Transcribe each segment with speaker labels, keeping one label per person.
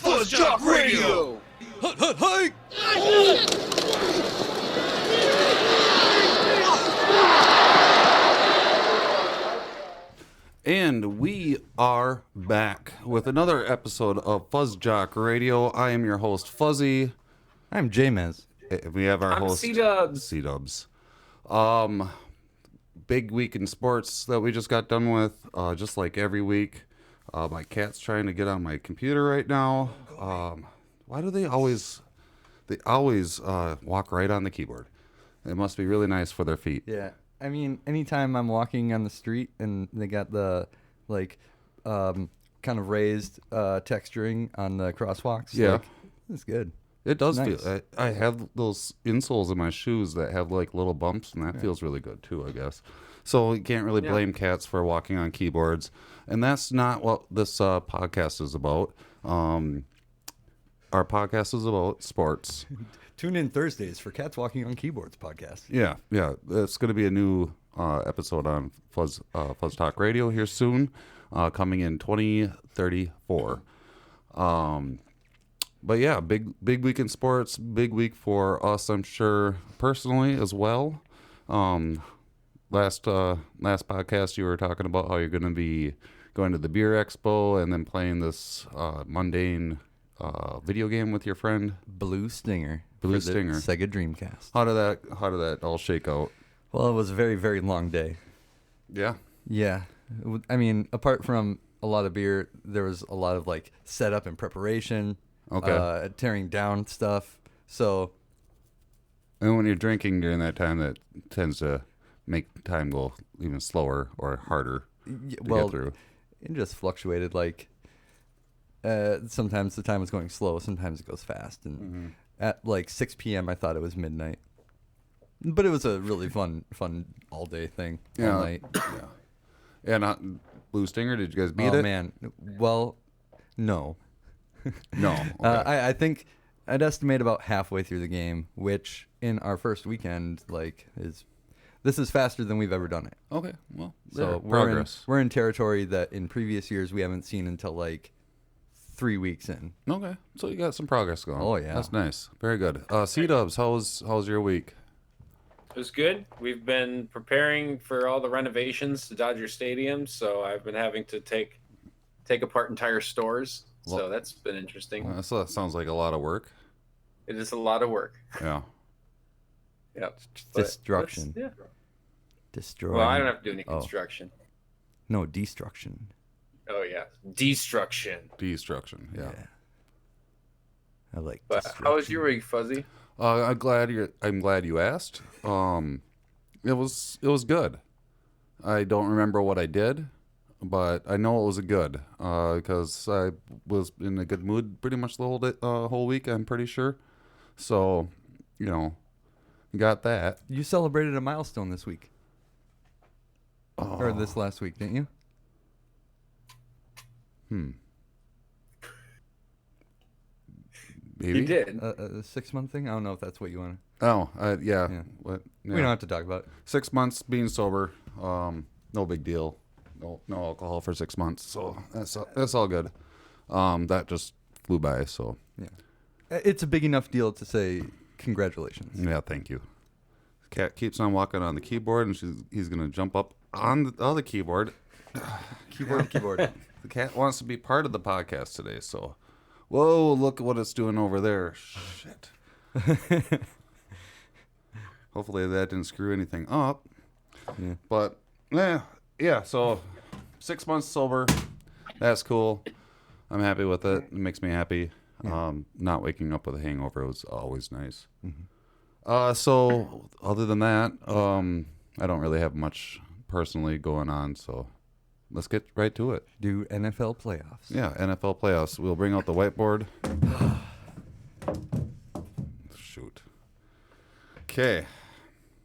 Speaker 1: FuzzJockRadio!
Speaker 2: Hey!
Speaker 3: And we are back with another episode of FuzzJockRadio. I am your host, Fuzzy.
Speaker 2: I'm J-Mez.
Speaker 3: We have our
Speaker 1: I'm
Speaker 3: host,
Speaker 1: C-Dubs.
Speaker 3: C-Dubs. Big week in sports that we just got done with, just like every week. My cat's trying to get on my computer right now. Why do they always walk right on the keyboard? It must be really nice for their feet.
Speaker 2: Yeah. I mean, anytime I'm walking on the street and they got the, kind of raised texturing on the crosswalks,
Speaker 3: Yeah.
Speaker 2: it's good.
Speaker 3: It does
Speaker 2: Nice.
Speaker 3: feel. I have those insoles in my shoes that have like little bumps, and that feels really good too, I guess. So you can't really blame cats for walking on keyboards, and that's not what this podcast is about. Our podcast is about sports.
Speaker 2: Tune in Thursdays for Cats Walking on Keyboards podcast.
Speaker 3: Yeah. It's going to be a new episode on Fuzz Talk Radio here soon, coming in 2034. But yeah, big week in sports, big week for us, I'm sure, personally as well. Last podcast you were talking about how you're going to be going to the beer expo and then playing this mundane video game with your friend
Speaker 2: Blue Stinger.
Speaker 3: Blue
Speaker 2: for the
Speaker 3: Stinger.
Speaker 2: Sega Dreamcast.
Speaker 3: How did that all shake out?
Speaker 2: Well, it was a very, very long day.
Speaker 3: Yeah.
Speaker 2: Yeah. I mean, apart from a lot of beer, there was a lot of setup and preparation.
Speaker 3: Okay.
Speaker 2: Tearing down stuff. So,
Speaker 3: And when you're drinking during that time, that tends to make time go even slower or harder to get through.
Speaker 2: it just fluctuated. Sometimes the time was going slow, sometimes it goes fast. And at 6 p.m., I thought it was midnight. But it was a really fun all day thing.
Speaker 3: Yeah.
Speaker 2: All night.
Speaker 3: Yeah, not Blue Stinger. Did you guys beat it?
Speaker 2: Oh, man. Well, no.
Speaker 3: No. Okay.
Speaker 2: I think I'd estimate about halfway through the game, which in our first weekend, this is faster than we've ever done it.
Speaker 3: Okay. Well,
Speaker 2: So
Speaker 3: progress.
Speaker 2: we're in territory that in previous years we haven't seen until 3 weeks in.
Speaker 3: Okay. So you got some progress going.
Speaker 2: Oh, yeah.
Speaker 3: That's nice. Very good. C-Dubs, how's your week?
Speaker 1: It was good. We've been preparing for all the renovations to Dodger Stadium, so I've been having to take apart entire stores. So that's been interesting.
Speaker 3: That sounds like a lot of work.
Speaker 1: It is a lot of work.
Speaker 3: Yeah.
Speaker 1: Yep.
Speaker 2: Destruction.
Speaker 1: Yeah.
Speaker 2: Destroy.
Speaker 1: Well, I don't have to do any construction.
Speaker 2: No, destruction.
Speaker 1: Oh yeah, destruction.
Speaker 3: Destruction. Yeah.
Speaker 2: I like.
Speaker 1: But how was your week, Fuzzy?
Speaker 3: I'm glad you asked. It was good. I don't remember what I did, but I know it was good because I was in a good mood pretty much the whole week. I'm pretty sure. So, got that.
Speaker 2: You celebrated a milestone this week, or this last week, didn't you?
Speaker 3: Maybe.
Speaker 1: You did.
Speaker 2: A 6-month thing. I don't know if that's what you want.
Speaker 3: Oh, yeah.
Speaker 2: Yeah.
Speaker 3: What?
Speaker 2: We don't have to talk about it.
Speaker 3: 6 months being sober. No big deal. No alcohol for 6 months. So that's all good. That just flew by. So
Speaker 2: Yeah, it's a big enough deal to say congratulations.
Speaker 3: yeah, thank you. Cat keeps on walking on the keyboard, and he's gonna jump up on the other keyboard.
Speaker 2: Keyboard.
Speaker 3: The cat wants to be part of the podcast today. So, whoa! Look at what it's doing over there. Shit. Hopefully that didn't screw anything up.
Speaker 2: Yeah.
Speaker 3: But yeah. So 6 months sober. That's cool. I'm happy with it. It makes me happy. Not waking up with a hangover was always nice. So other than that, I don't really have much personally going on. So let's get right to it.
Speaker 2: Do NFL playoffs.
Speaker 3: Yeah, NFL playoffs. We'll bring out the whiteboard. Shoot. Okay.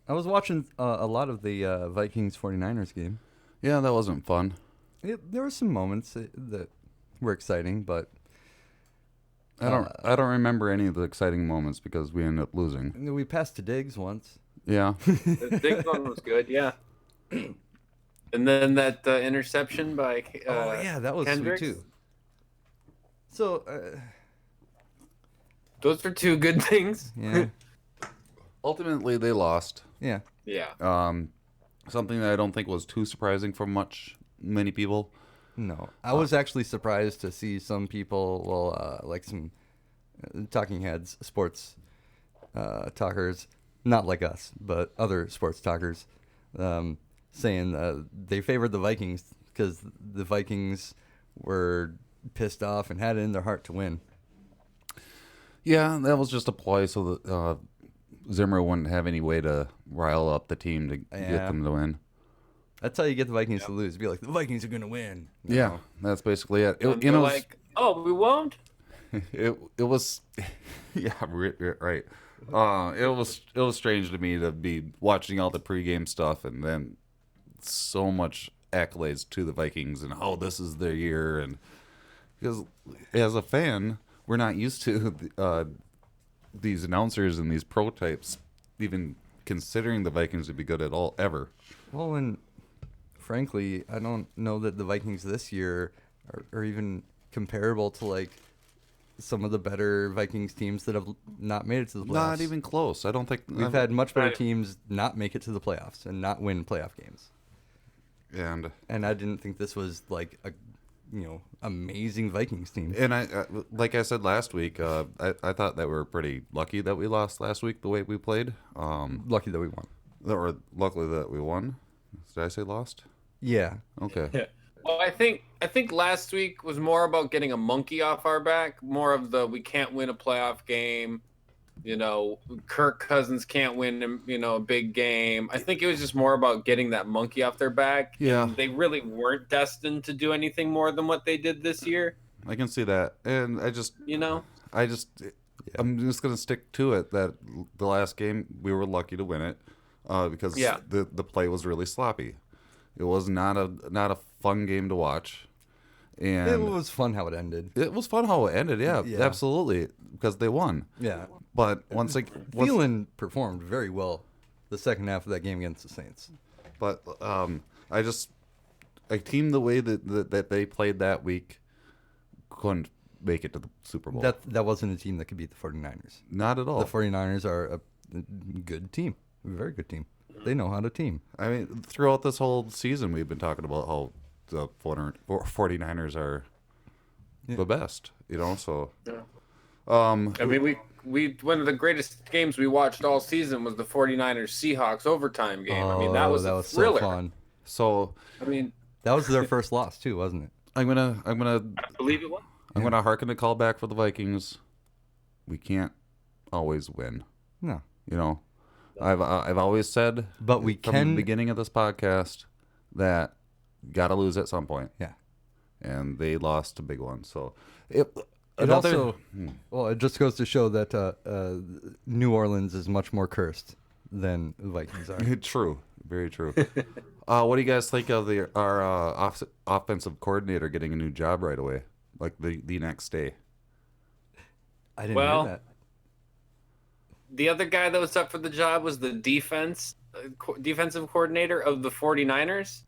Speaker 2: I was watching a lot of the Vikings 49ers game.
Speaker 3: Yeah, that wasn't fun.
Speaker 2: There were some moments that were exciting, but
Speaker 3: I don't remember any of the exciting moments because we ended up losing.
Speaker 2: we passed to Diggs once.
Speaker 3: Yeah.
Speaker 1: The big one was good, yeah. And then that interception by
Speaker 2: that was
Speaker 1: Kendricks.
Speaker 2: sweet too. So
Speaker 1: Those are two good things.
Speaker 2: Yeah.
Speaker 3: Ultimately, they lost.
Speaker 2: Yeah.
Speaker 1: Yeah.
Speaker 3: Something that I don't think was too surprising for many people.
Speaker 2: No, I was actually surprised to see some people, like some talking heads, sports talkers, not like us, but other sports talkers, saying they favored the Vikings because the Vikings were pissed off and had it in their heart to win.
Speaker 3: Yeah, that was just a ploy so that Zimmer wouldn't have any way to rile up the team to get them to win.
Speaker 2: That's how you get the Vikings to lose. Be like, the Vikings are going to win.
Speaker 3: Yeah, that's basically it.
Speaker 1: And they're like, oh, we won't?
Speaker 3: It was, yeah, right. It was strange to me to be watching all the pregame stuff and then so much accolades to the Vikings and this is their year, and because as a fan we're not used to these announcers and these pro types even considering the Vikings to be good at all ever.
Speaker 2: Well, and frankly, I don't know that the Vikings this year are even comparable to like some of the better Vikings teams that have not made it to the playoffs.
Speaker 3: Not even close. I don't think
Speaker 2: We've had much better teams not make it to the playoffs and not win playoff games.
Speaker 3: And
Speaker 2: I didn't think this was like a amazing Vikings team.
Speaker 3: And I like I said last week, I thought that we were pretty lucky that we lost last week the way we played.
Speaker 2: Lucky that we won.
Speaker 3: Or luckily that we won. Did I say lost?
Speaker 2: Yeah.
Speaker 3: Okay.
Speaker 1: Yeah. Well, I think last week was more about getting a monkey off our back, more of the we can't win a playoff game. Kirk Cousins can't win, a big game. I think it was just more about getting that monkey off their back.
Speaker 3: Yeah.
Speaker 1: And they really weren't destined to do anything more than what they did this year.
Speaker 3: I can see that. And I'm just going to stick to it that the last game we were lucky to win it because the play was really sloppy. It was not a fun game to watch. And
Speaker 2: it was fun how it ended.
Speaker 3: It was fun how it ended, yeah. Absolutely, because they won.
Speaker 2: Yeah.
Speaker 3: But
Speaker 2: Thielen performed very well the second half of that game against the Saints.
Speaker 3: But a team the way that they played that week couldn't make it to the Super Bowl.
Speaker 2: That wasn't a team that could beat the 49ers.
Speaker 3: Not at all.
Speaker 2: The 49ers are a good team, a very good team. They know how to team.
Speaker 3: I mean, throughout this whole season, we've been talking about how the 49ers are the best, so...
Speaker 1: Yeah. I mean, we one of the greatest games we watched all season was the 49ers Seahawks overtime game. I mean, that was a thriller.
Speaker 2: So fun.
Speaker 3: So
Speaker 1: I mean,
Speaker 2: that was their first loss too, wasn't it?
Speaker 3: I'm gonna
Speaker 1: I believe it was.
Speaker 3: I'm gonna harken the call back for the Vikings. We can't always win.
Speaker 2: No.
Speaker 3: I've always said,
Speaker 2: but we
Speaker 3: from the beginning of this podcast that gotta lose at some point.
Speaker 2: Yeah.
Speaker 3: And they lost a big one. So
Speaker 2: it just goes to show that New Orleans is much more cursed than the Vikings are.
Speaker 3: True. Very true. What do you guys think of our offensive coordinator getting a new job right away, like the next day?
Speaker 2: I didn't hear that.
Speaker 1: The other guy that was up for the job was the defensive coordinator of the 49ers.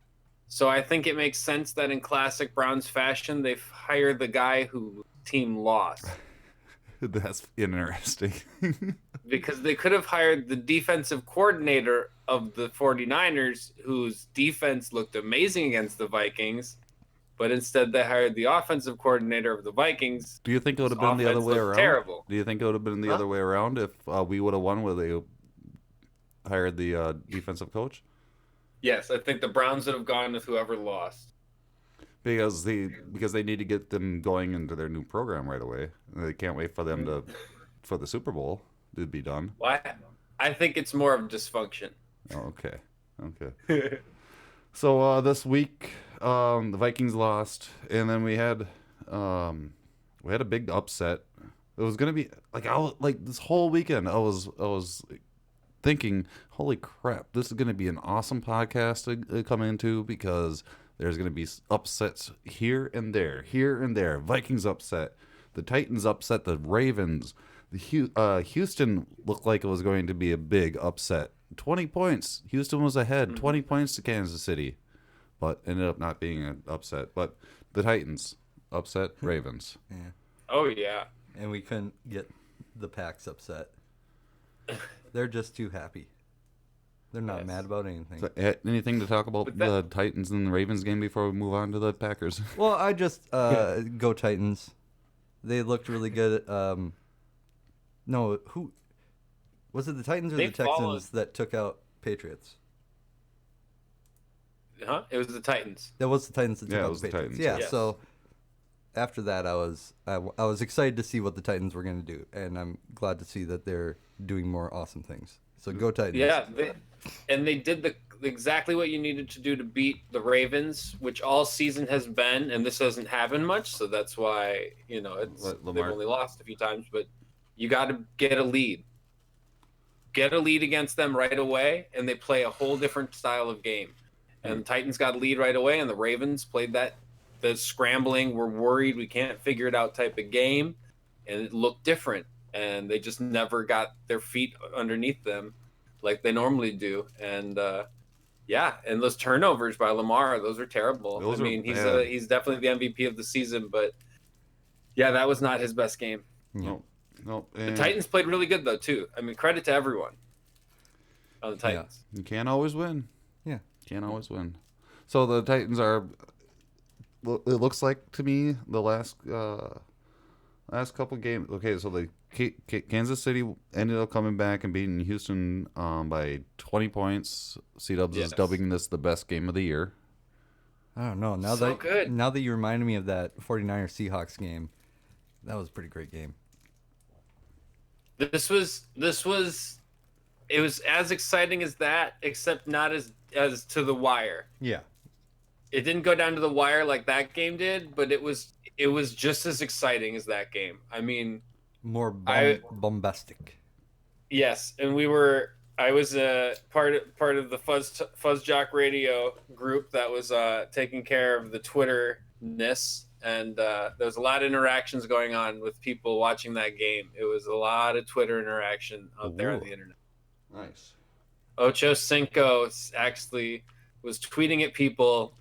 Speaker 1: So I think it makes sense that in classic Browns fashion, they've hired the guy who team lost.
Speaker 3: That's interesting.
Speaker 1: Because they could have hired the defensive coordinator of the 49ers, whose defense looked amazing against the Vikings, but instead they hired the offensive coordinator of the Vikings.
Speaker 3: Do you think it would have been the other way around?
Speaker 1: Terrible.
Speaker 3: Do you think it would have been the other way around if we would have won where they hired the defensive coach?
Speaker 1: Yes, I think the Browns would have gone with whoever lost.
Speaker 3: Because they need to get them going into their new program right away. They can't wait for them for the Super Bowl to be done.
Speaker 1: Well, I think it's more of dysfunction.
Speaker 3: Oh, okay. So this week, the Vikings lost, and then we had a big upset. It was gonna be like this whole weekend. I was thinking, holy crap, this is gonna be an awesome podcast to come into because there's gonna be upsets here and there. Vikings upset, the Titans upset the Ravens. Houston looked like it was going to be a big upset. 20 points. Houston was ahead. 20 points to Kansas City. But ended up not being an upset. But the Titans upset Ravens.
Speaker 2: Yeah.
Speaker 1: Oh, yeah.
Speaker 2: And we couldn't get the Pack's upset. They're just too happy. They're not mad about anything.
Speaker 3: So, anything to talk about the Titans and the Ravens game before we move on to the Packers?
Speaker 2: Well, I just go Titans. They looked really good. No, who was it? The Titans or the Texans that took out Patriots?
Speaker 1: Huh? It was the Titans.
Speaker 2: That was the Titans that took out
Speaker 3: it was
Speaker 2: the Patriots.
Speaker 3: Titans.
Speaker 2: Yeah. So after that, I was excited to see what the Titans were going to do, and I'm glad to see that they're doing more awesome things. So go Titans.
Speaker 1: Yeah, they did exactly what you needed to do to beat the Ravens, which all season has been, and this doesn't happen much, so that's why they've only lost a few times. But you got to get a lead against them right away, and they play a whole different style of game. And the Titans got a lead right away, and the Ravens played the scrambling, we're worried, we can't figure it out type of game, and it looked different. And they just never got their feet underneath them like they normally do. And and those turnovers by Lamar, those are terrible. He's definitely the MVP of the season, but that was not his best game.
Speaker 3: No.
Speaker 1: The Titans played really good though too. I mean, credit to everyone on the Titans.
Speaker 3: You can't always win.
Speaker 2: Yeah,
Speaker 3: can't always win. So the Titans are. It looks like to me the last couple games. Okay, so the Kansas City ended up coming back and beating Houston by 20 points. C-Dubs is dubbing this the best game of the year.
Speaker 2: I don't know. Now that you reminded me of that 49ers Seahawks game, that was a pretty great game.
Speaker 1: It was as exciting as that, except not as to the wire.
Speaker 2: Yeah.
Speaker 1: It didn't go down to the wire like that game did, but it was just as exciting as that game. I mean,
Speaker 2: more bombastic.
Speaker 1: Yes, and I was part of the FuzzJockRadio group that was taking care of the Twitter-ness, and there was a lot of interactions going on with people watching that game. It was a lot of Twitter interaction out there on the internet.
Speaker 3: Nice.
Speaker 1: Ocho Cinco actually was tweeting at people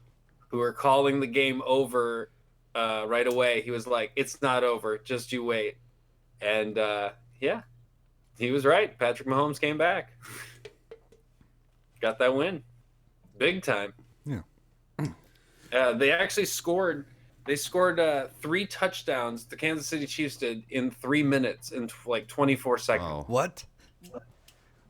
Speaker 1: who were calling the game over right away. He was like, "It's not over, just you wait." And he was right. Patrick Mahomes came back. Got that win. Big time.
Speaker 2: Yeah.
Speaker 1: They actually scored. They scored 3 touchdowns. The Kansas City Chiefs did in 3 minutes in like 24 seconds.
Speaker 3: Oh.
Speaker 2: What?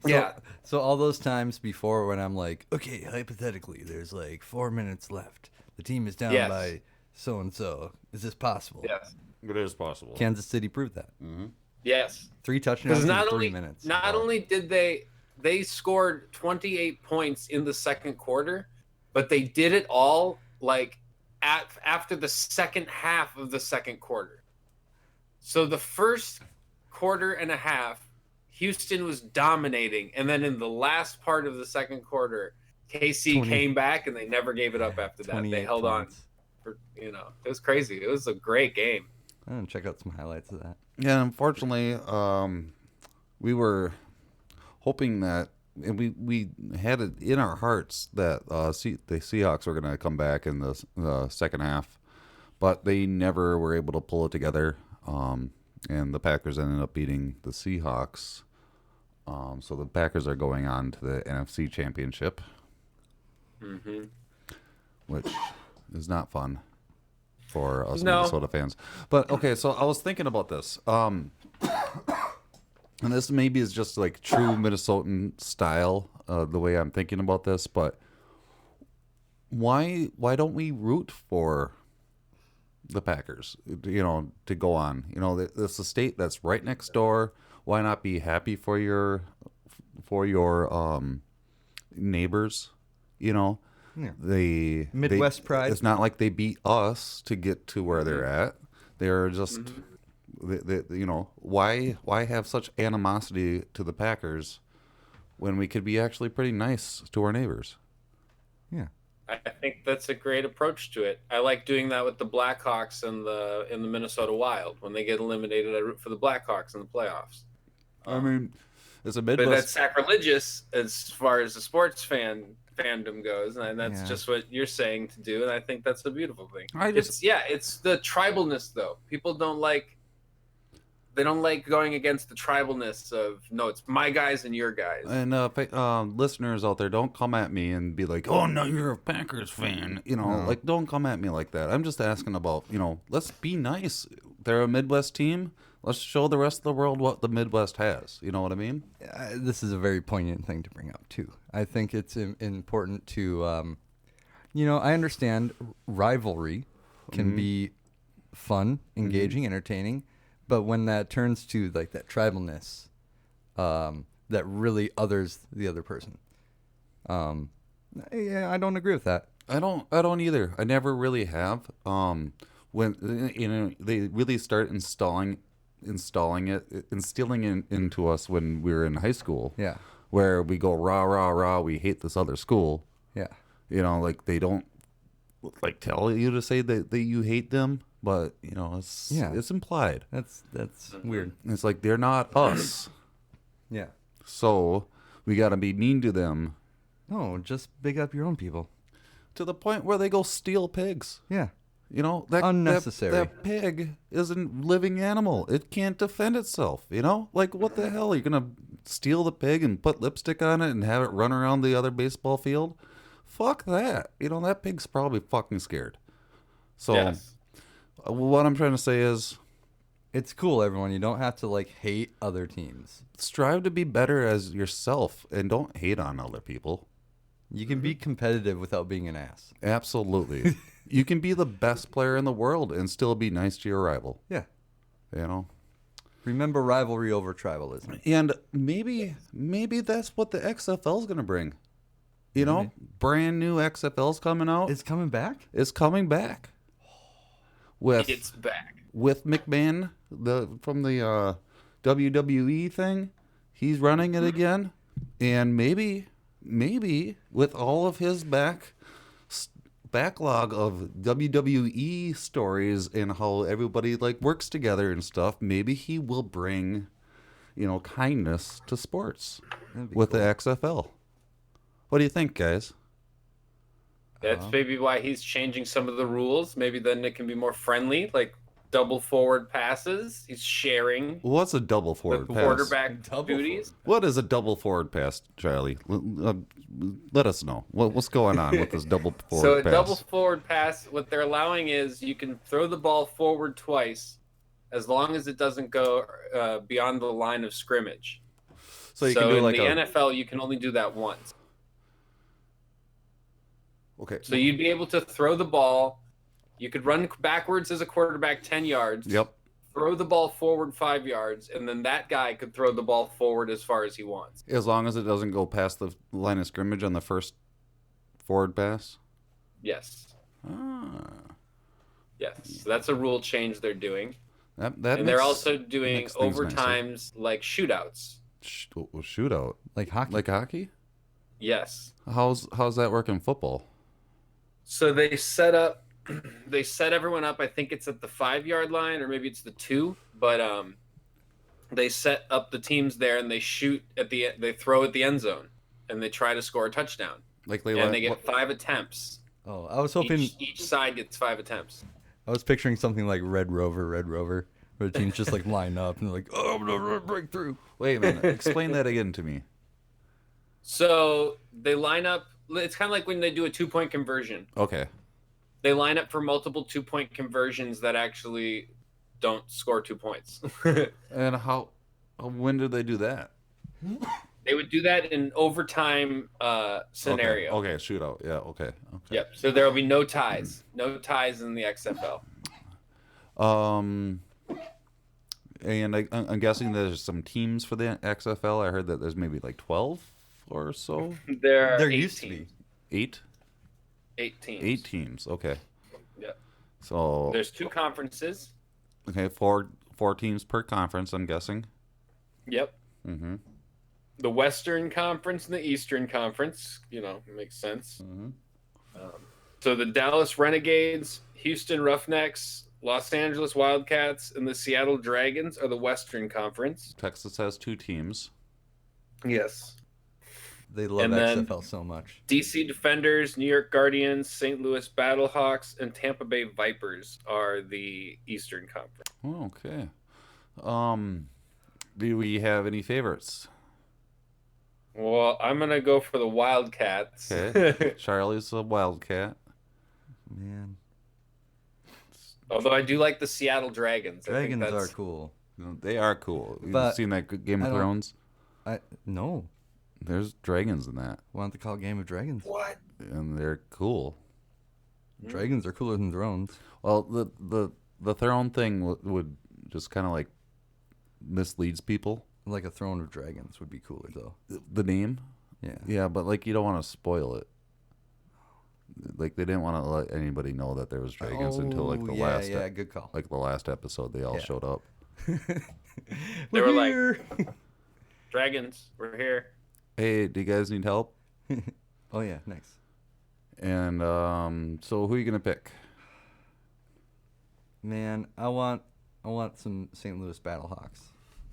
Speaker 1: Yeah.
Speaker 2: So all those times before when I'm like, okay, hypothetically, there's like 4 minutes left. The team is down by so and so. Is this possible?
Speaker 1: Yes.
Speaker 3: It is possible.
Speaker 2: Kansas City proved that.
Speaker 3: Mm-hmm.
Speaker 1: Yes.
Speaker 2: 3 touchdowns in 3 minutes.
Speaker 1: Not only did they scored 28 points in the second quarter, but they did it all like after the second half of the second quarter. So the first quarter and a half, Houston was dominating, and then in the last part of the second quarter, KC came back and they never gave it up after that. They held on. It was crazy. It was a great game.
Speaker 2: I'm gonna check out some highlights of that.
Speaker 3: Yeah, unfortunately, we were hoping that, and we had it in our hearts that the Seahawks were going to come back in the second half, but they never were able to pull it together. And the Packers ended up beating the Seahawks. So the Packers are going on to the NFC Championship, which is not fun for us Minnesota fans. But okay, so I was thinking about this. And this maybe is just like true Minnesotan style, the way I'm thinking about this, but why don't we root for the Packers, to go on? It's a state that's right next door. Why not be happy for your neighbors?
Speaker 2: Yeah.
Speaker 3: The
Speaker 2: Midwest pride.
Speaker 3: It's not like they beat us to get to where they're at. They're just, why have such animosity to the Packers when we could be actually pretty nice to our neighbors?
Speaker 2: Yeah.
Speaker 1: I think that's a great approach to it. I like doing that with the Blackhawks in the Minnesota Wild. When they get eliminated, I root for the Blackhawks in the playoffs.
Speaker 3: I mean, it's a Midwest.
Speaker 1: But that's sacrilegious as far as the sports fandom goes, and that's just what you're saying to do, and I think that's a beautiful thing. It's the tribalness, though. People don't like going against the tribalness of no, it's my guys and your guys.
Speaker 3: And listeners out there, don't come at me and be like, "Oh no, you're a Packers fan." Like don't come at me like that. I'm just asking about, let's be nice. They're a Midwest team. Let's show the rest of the world what the Midwest has. You know what I mean?
Speaker 2: This is a very poignant thing to bring up too. I think it's important to, I understand rivalry can be fun, engaging, entertaining. But when that turns to like that tribalness, that really others the other person, I don't agree with that.
Speaker 3: I don't either. I never really have. When they really start instilling it into us when we were in high school.
Speaker 2: Yeah.
Speaker 3: Where we go rah rah rah, we hate this other school.
Speaker 2: Yeah.
Speaker 3: Like they don't like tell you to say that you hate them. But it's implied.
Speaker 2: That's weird.
Speaker 3: It's like they're not us.
Speaker 2: Yeah.
Speaker 3: So we got to be mean to them.
Speaker 2: No, just big up your own people.
Speaker 3: To the point where they go steal pigs.
Speaker 2: Yeah.
Speaker 3: Unnecessary. That pig is a living animal. It can't defend itself. Like what the hell? You're gonna steal the pig and put lipstick on it and have it run around the other baseball field? Fuck that. That pig's probably fucking scared. So. Yes. What I'm trying to say is,
Speaker 2: it's cool, everyone. You don't have to hate other teams.
Speaker 3: Strive to be better as yourself and don't hate on other people.
Speaker 2: You can be competitive without being an ass.
Speaker 3: Absolutely. You can be the best player in the world and still be nice to your rival.
Speaker 2: Yeah.
Speaker 3: Remember
Speaker 2: rivalry over tribalism.
Speaker 3: And maybe that's what the XFL is going to bring. Brand new XFL's coming out.
Speaker 2: It's coming back?
Speaker 3: It's coming back.
Speaker 1: It's back
Speaker 3: with McMahon, from the WWE thing. He's running it again, and maybe with all of his backlog of WWE stories and how everybody works together and stuff, maybe he will bring, kindness to sports with cool. The XFL. What do you think, guys?
Speaker 1: That's maybe why he's changing some of the rules. Maybe then it can be more friendly, like double forward passes. He's sharing.
Speaker 3: What's a double forward pass?
Speaker 1: Quarterback duties.
Speaker 3: What is a double forward pass, Charlie? Let us know. What's going on with this double forward pass?
Speaker 1: So a double forward pass, what they're allowing is you can throw the ball forward twice as long as it doesn't go beyond the line of scrimmage.
Speaker 3: So you can do
Speaker 1: in the NFL, you can only do that once.
Speaker 3: Okay.
Speaker 1: So you'd be able to throw the ball. You could run backwards as a quarterback 10 yards.
Speaker 3: Yep.
Speaker 1: Throw the ball forward 5 yards, and then that guy could throw the ball forward as far as he wants.
Speaker 3: As long as it doesn't go past the line of scrimmage on the first forward pass?
Speaker 1: Yes.
Speaker 3: Ah.
Speaker 1: Yes. So that's a rule change they're doing.
Speaker 3: They're
Speaker 1: also doing overtimes like shootouts.
Speaker 3: Shootout?
Speaker 2: Like hockey?
Speaker 3: Like hockey?
Speaker 1: Yes.
Speaker 3: How's that work in football?
Speaker 1: So they set everyone up. I think it's at the 5 yard line, or maybe it's the 2. But they set up the teams there, and they they throw at the end zone, and they try to score a touchdown. They get 5 attempts.
Speaker 2: Oh, I was hoping
Speaker 1: each side gets 5 attempts.
Speaker 2: I was picturing something like Red Rover, where the teams just line up and they're like, "Oh, I'm gonna break through."
Speaker 3: Wait a minute, explain that again to me.
Speaker 1: So they line up. It's kind of like when they do a 2-point conversion.
Speaker 3: Okay.
Speaker 1: They line up for multiple 2-point conversions that actually don't score 2 points.
Speaker 3: And when do they do that?
Speaker 1: They would do that in overtime scenario.
Speaker 3: Okay, shootout. Yeah, okay.
Speaker 1: Yep. So there will be no ties. No ties in the XFL.
Speaker 3: And I'm guessing there's some teams for the XFL. I heard that there's maybe 12 or so.
Speaker 1: There
Speaker 2: used to be
Speaker 3: 8.
Speaker 1: 8 teams.
Speaker 3: 8 teams. Okay.
Speaker 1: Yeah.
Speaker 3: So
Speaker 1: there's 2 conferences.
Speaker 3: Okay, 4 teams per conference, I'm guessing.
Speaker 1: Yep.
Speaker 3: Mm-hmm.
Speaker 1: The Western Conference and the Eastern Conference. Makes sense.
Speaker 3: Mm-hmm.
Speaker 1: So the Dallas Renegades, Houston Roughnecks, Los Angeles Wildcats, and the Seattle Dragons are the Western Conference.
Speaker 3: Texas has 2 teams.
Speaker 1: Yes.
Speaker 2: They love XFL so much.
Speaker 1: DC Defenders, New York Guardians, St. Louis Battlehawks, and Tampa Bay Vipers are the Eastern Conference.
Speaker 3: Oh, okay. Do we have any favorites?
Speaker 1: Well, I'm gonna go for the Wildcats.
Speaker 3: Okay. Charlie's a Wildcat.
Speaker 2: Man,
Speaker 1: Although I do like the Seattle Dragons.
Speaker 2: dragons are cool.
Speaker 3: They are cool. You've
Speaker 2: But
Speaker 3: seen that Game of Thrones?
Speaker 2: No.
Speaker 3: There's dragons in that.
Speaker 2: Why don't they call it Game of Dragons?
Speaker 1: What?
Speaker 3: And they're cool.
Speaker 2: Dragons are cooler than thrones.
Speaker 3: Well, the throne thing would just kind of like misleads people.
Speaker 2: Like a throne of dragons would be cooler though.
Speaker 3: The name?
Speaker 2: Yeah.
Speaker 3: Yeah, but like you don't want to spoil it. Like they didn't want to let anybody know that there was dragons until like the last.
Speaker 2: Yeah, good call.
Speaker 3: Like the last episode, they all showed up.
Speaker 1: They were like, dragons, we're here.
Speaker 3: Hey, do you guys need help?
Speaker 2: Oh yeah, nice.
Speaker 3: And so who are you gonna pick?
Speaker 2: Man, I want some St. Louis Battlehawks.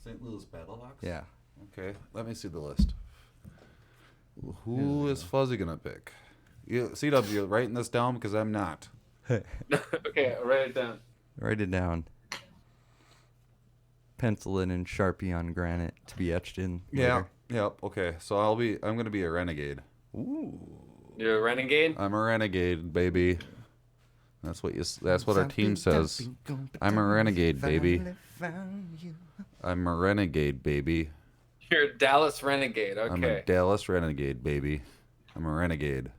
Speaker 3: St. Louis Battlehawks?
Speaker 2: Yeah.
Speaker 3: Okay, let me see the list. Who is Fuzzy gonna pick? CW, you writing this down because I'm not.
Speaker 1: Okay, I'll write it down.
Speaker 2: Write it down. Pencil it in Sharpie on granite to be etched in.
Speaker 3: Yeah.
Speaker 2: Later.
Speaker 3: Yep. Okay. So I'm gonna be a renegade.
Speaker 2: Ooh.
Speaker 1: You're a renegade?
Speaker 3: I'm a renegade, baby. That's what our team says. I'm a renegade, baby. I'm a renegade, baby.
Speaker 1: You're a Dallas renegade,
Speaker 3: I'm a
Speaker 1: okay.
Speaker 3: Dallas renegade, baby. I'm a renegade.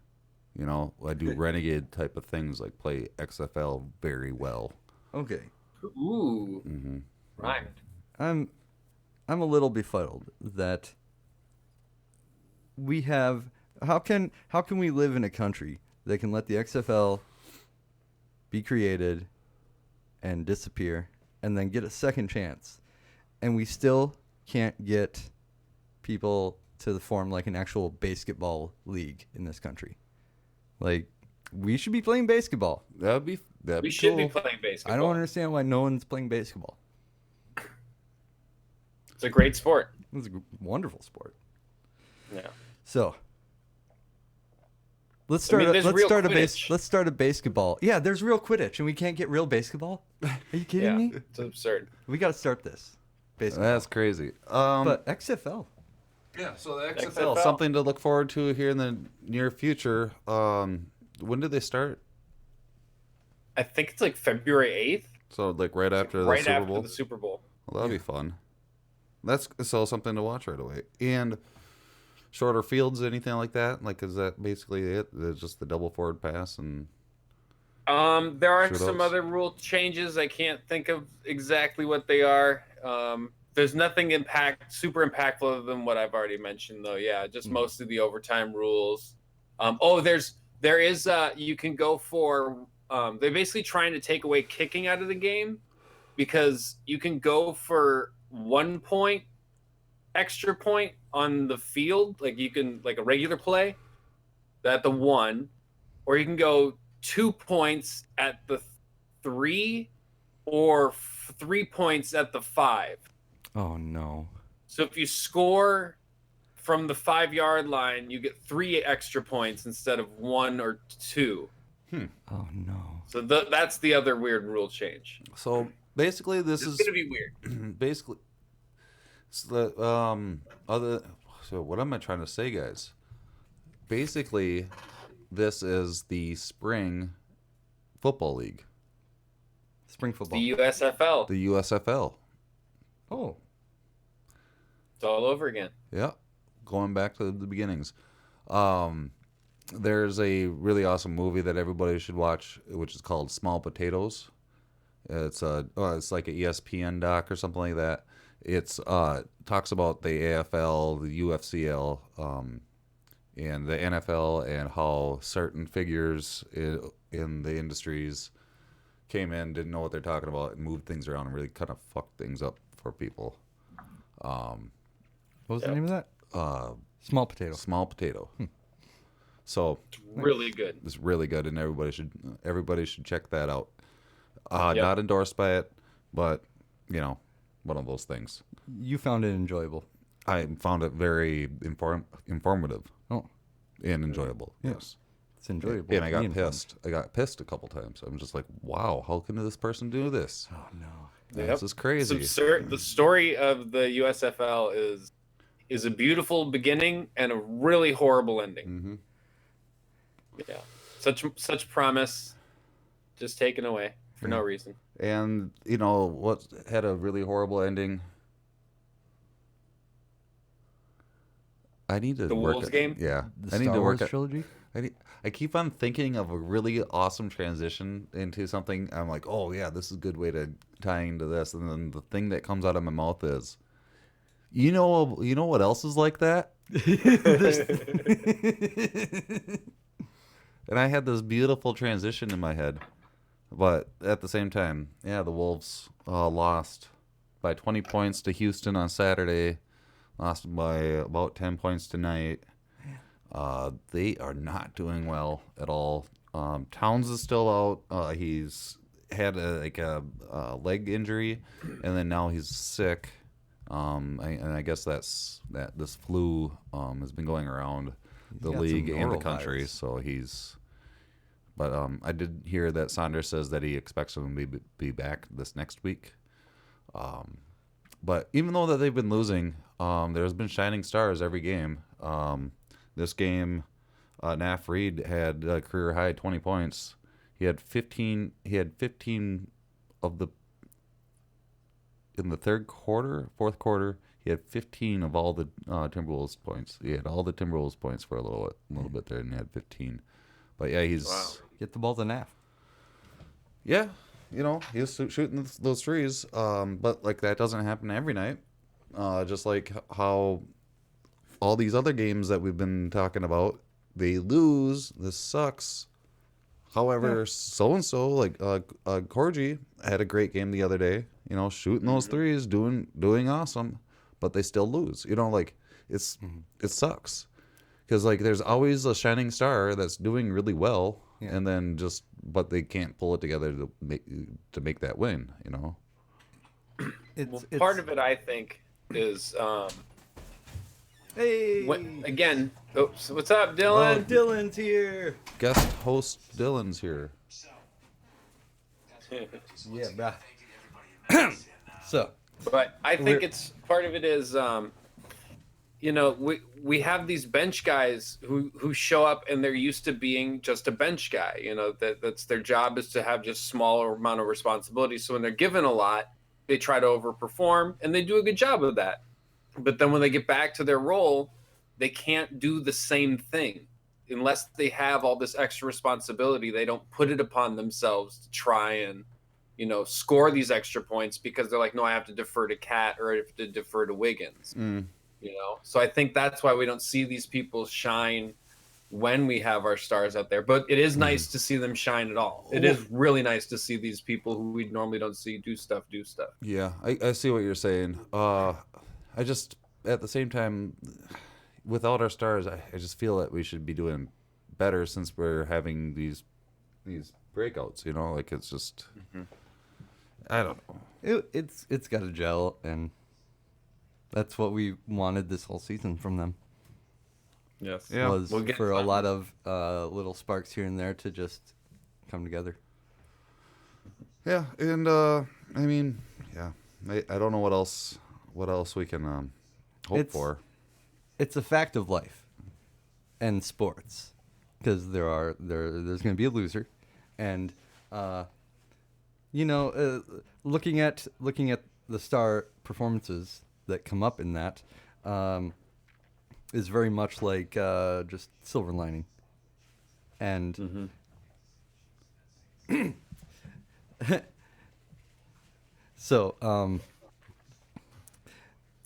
Speaker 3: You know, I do renegade type of things like play XFL very well.
Speaker 2: Okay.
Speaker 1: Ooh.
Speaker 3: Mm-hmm.
Speaker 1: Right.
Speaker 2: I'm a little befuddled that we have how can we live in a country that can let the XFL be created and disappear and then get a second chance and we still can't get people to form like an actual basketball league in this country. Like we should be playing basketball.
Speaker 3: We
Speaker 1: should
Speaker 3: cool.
Speaker 1: be playing basketball.
Speaker 2: I don't understand why no one's playing basketball.
Speaker 1: It's a great sport.
Speaker 2: It's a wonderful sport.
Speaker 1: Yeah.
Speaker 2: So let's start.
Speaker 1: there's real Quidditch.
Speaker 2: Let's start a basketball. Yeah, there's real Quidditch, and we can't get real basketball. Are you kidding me?
Speaker 1: It's absurd.
Speaker 2: We got to start this. Basketball.
Speaker 3: That's crazy.
Speaker 2: But XFL.
Speaker 3: Yeah, so the
Speaker 1: XFL.
Speaker 3: something to look forward to here in the near future. When did they start?
Speaker 1: I think it's like February 8th.
Speaker 3: So like right after
Speaker 1: Right
Speaker 3: the Super
Speaker 1: after
Speaker 3: Bowl.
Speaker 1: the Super Bowl.
Speaker 3: Well, that'll be fun. That's so something to watch right away. And shorter fields, anything like that? Like, is that basically it? It's just the double forward pass and.
Speaker 1: There are
Speaker 3: Shootouts.
Speaker 1: some other rule changes. I can't think of exactly what they are. There's nothing super impactful other than what I've already mentioned, though. Yeah, just mostly the overtime rules. There is you can go for. They're basically trying to take away kicking out of the game because you can go for 1 point, extra point on the field, like you can like a regular play at the 1, or you can go 2 points at the 3, or 3 points at the 5.
Speaker 2: Oh no.
Speaker 1: So if you score from the 5-yard line, you get 3 extra points instead of 1 or 2.
Speaker 2: Oh no.
Speaker 1: So that's the other weird rule change.
Speaker 3: So basically, this
Speaker 1: It's
Speaker 3: is
Speaker 1: gonna be weird.
Speaker 3: basically. So what am I trying to say, guys? Basically, this is the spring football league,
Speaker 2: Spring football.
Speaker 1: The USFL.
Speaker 3: the USFL.
Speaker 2: Oh.
Speaker 1: It's all over again.
Speaker 3: Yeah, going back to the beginnings. There's a really awesome movie that everybody should watch, which is called Small Potatoes. It's like an ESPN doc or something like that. It's talks about the AFL, the UFCL, and the NFL, and how certain figures in the industries came in, didn't know what they're talking about, and moved things around and really kind of fucked things up for people.
Speaker 2: What was the name of that? Small Potato.
Speaker 3: Small Potato. So
Speaker 1: It's really good.
Speaker 3: it's really good, and everybody should check that out. Not endorsed by it, but one of those things.
Speaker 2: You found it enjoyable.
Speaker 3: I found it very informative
Speaker 2: Oh,
Speaker 3: and enjoyable.
Speaker 2: Yeah.
Speaker 3: Yes.
Speaker 2: it's enjoyable.
Speaker 3: And I got
Speaker 2: and
Speaker 3: pissed. I got pissed a couple times. I'm just like, wow, how can this person do this?
Speaker 2: fun. Oh no.
Speaker 3: This is crazy.
Speaker 1: It's absurd. The story of the USFL is a beautiful beginning and a really horrible ending.
Speaker 3: Mm-hmm.
Speaker 1: Yeah, such promise, just taken away for no reason.
Speaker 3: And you know what had a really horrible ending? I need to
Speaker 1: The
Speaker 3: work
Speaker 1: Wolves
Speaker 3: it.
Speaker 1: game?
Speaker 3: Yeah,
Speaker 2: The
Speaker 3: I need
Speaker 2: Star
Speaker 3: to
Speaker 2: Wars
Speaker 3: work it.
Speaker 2: trilogy.
Speaker 3: I keep on thinking of a really awesome transition into something. I'm like, oh yeah, this is a good way to tie into this. And then the thing that comes out of my mouth is, you know what else is like that? And I had this beautiful transition in my head, but at the same time, yeah, the Wolves lost by 20 points to Houston on Saturday. Lost by about 10 points tonight. They are not doing well at all. Towns is still out. He's had a leg injury, and then now he's sick. And I guess this flu has been going around the
Speaker 2: got
Speaker 3: league
Speaker 2: some
Speaker 3: and the
Speaker 2: norovirus.
Speaker 3: country. So he's. But I did hear that Saunders says that he expects him to be back this next week. But even though that they've been losing, there's been shining stars every game. This game, Naf Reed had a career high 20 points. He had 15. He had 15 of the in the fourth quarter. He had 15 of all the Timberwolves points. He had all the Timberwolves points for a little bit there, and he had 15. But yeah, he's
Speaker 2: Get the ball to Naf.
Speaker 3: yeah. You know, he was shooting those threes, but like that doesn't happen every night. Just like how all these other games that we've been talking about, they lose. This sucks. However, so and so like Corgi had a great game the other day. You know, shooting those threes, doing awesome, but they still lose. You know, like it sucks because like there's always a shining star that's doing really well.
Speaker 2: Yeah.
Speaker 3: And then but they can't pull it together to make that win, you know.
Speaker 1: Part of it, I think, is
Speaker 2: Hey.
Speaker 1: again. Oops, what's up, Dylan?
Speaker 2: Oh, Dylan's here.
Speaker 3: Guest host Dylan's here.
Speaker 2: Yeah, bruh. So,
Speaker 1: But I think it's part of it is, you know, we have these bench guys who show up and they're used to being just a bench guy. You know, that's their job is to have just smaller amount of responsibility. So when they're given a lot, they try to overperform and they do a good job of that. But then when they get back to their role, they can't do the same thing unless they have all this extra responsibility. They don't put it upon themselves to try and, you know, score these extra points because they're like, no, I have to defer to Cat or I have to defer to Wiggins. You know, so I think that's why we don't see these people shine when we have our stars out there. But it is nice to see them shine at all. It is really nice to see these people who we normally don't see do stuff.
Speaker 3: Yeah, I see what you're saying. I just at the same time, without our stars, I just feel that we should be doing better since we're having these breakouts. You know, like it's just I don't know.
Speaker 2: it's got to gel, and that's what we wanted this whole season from them.
Speaker 1: Yes.
Speaker 3: Yeah.
Speaker 2: Was
Speaker 1: We'll get
Speaker 2: for a
Speaker 1: some.
Speaker 2: lot of little sparks here and there to just come together.
Speaker 3: Yeah, and I mean, yeah, I don't know what else we can hope for.
Speaker 2: It's a fact of life and sports, because there's going to be a loser, and you know, looking at the star performances that come up in that is very much like just silver lining, and so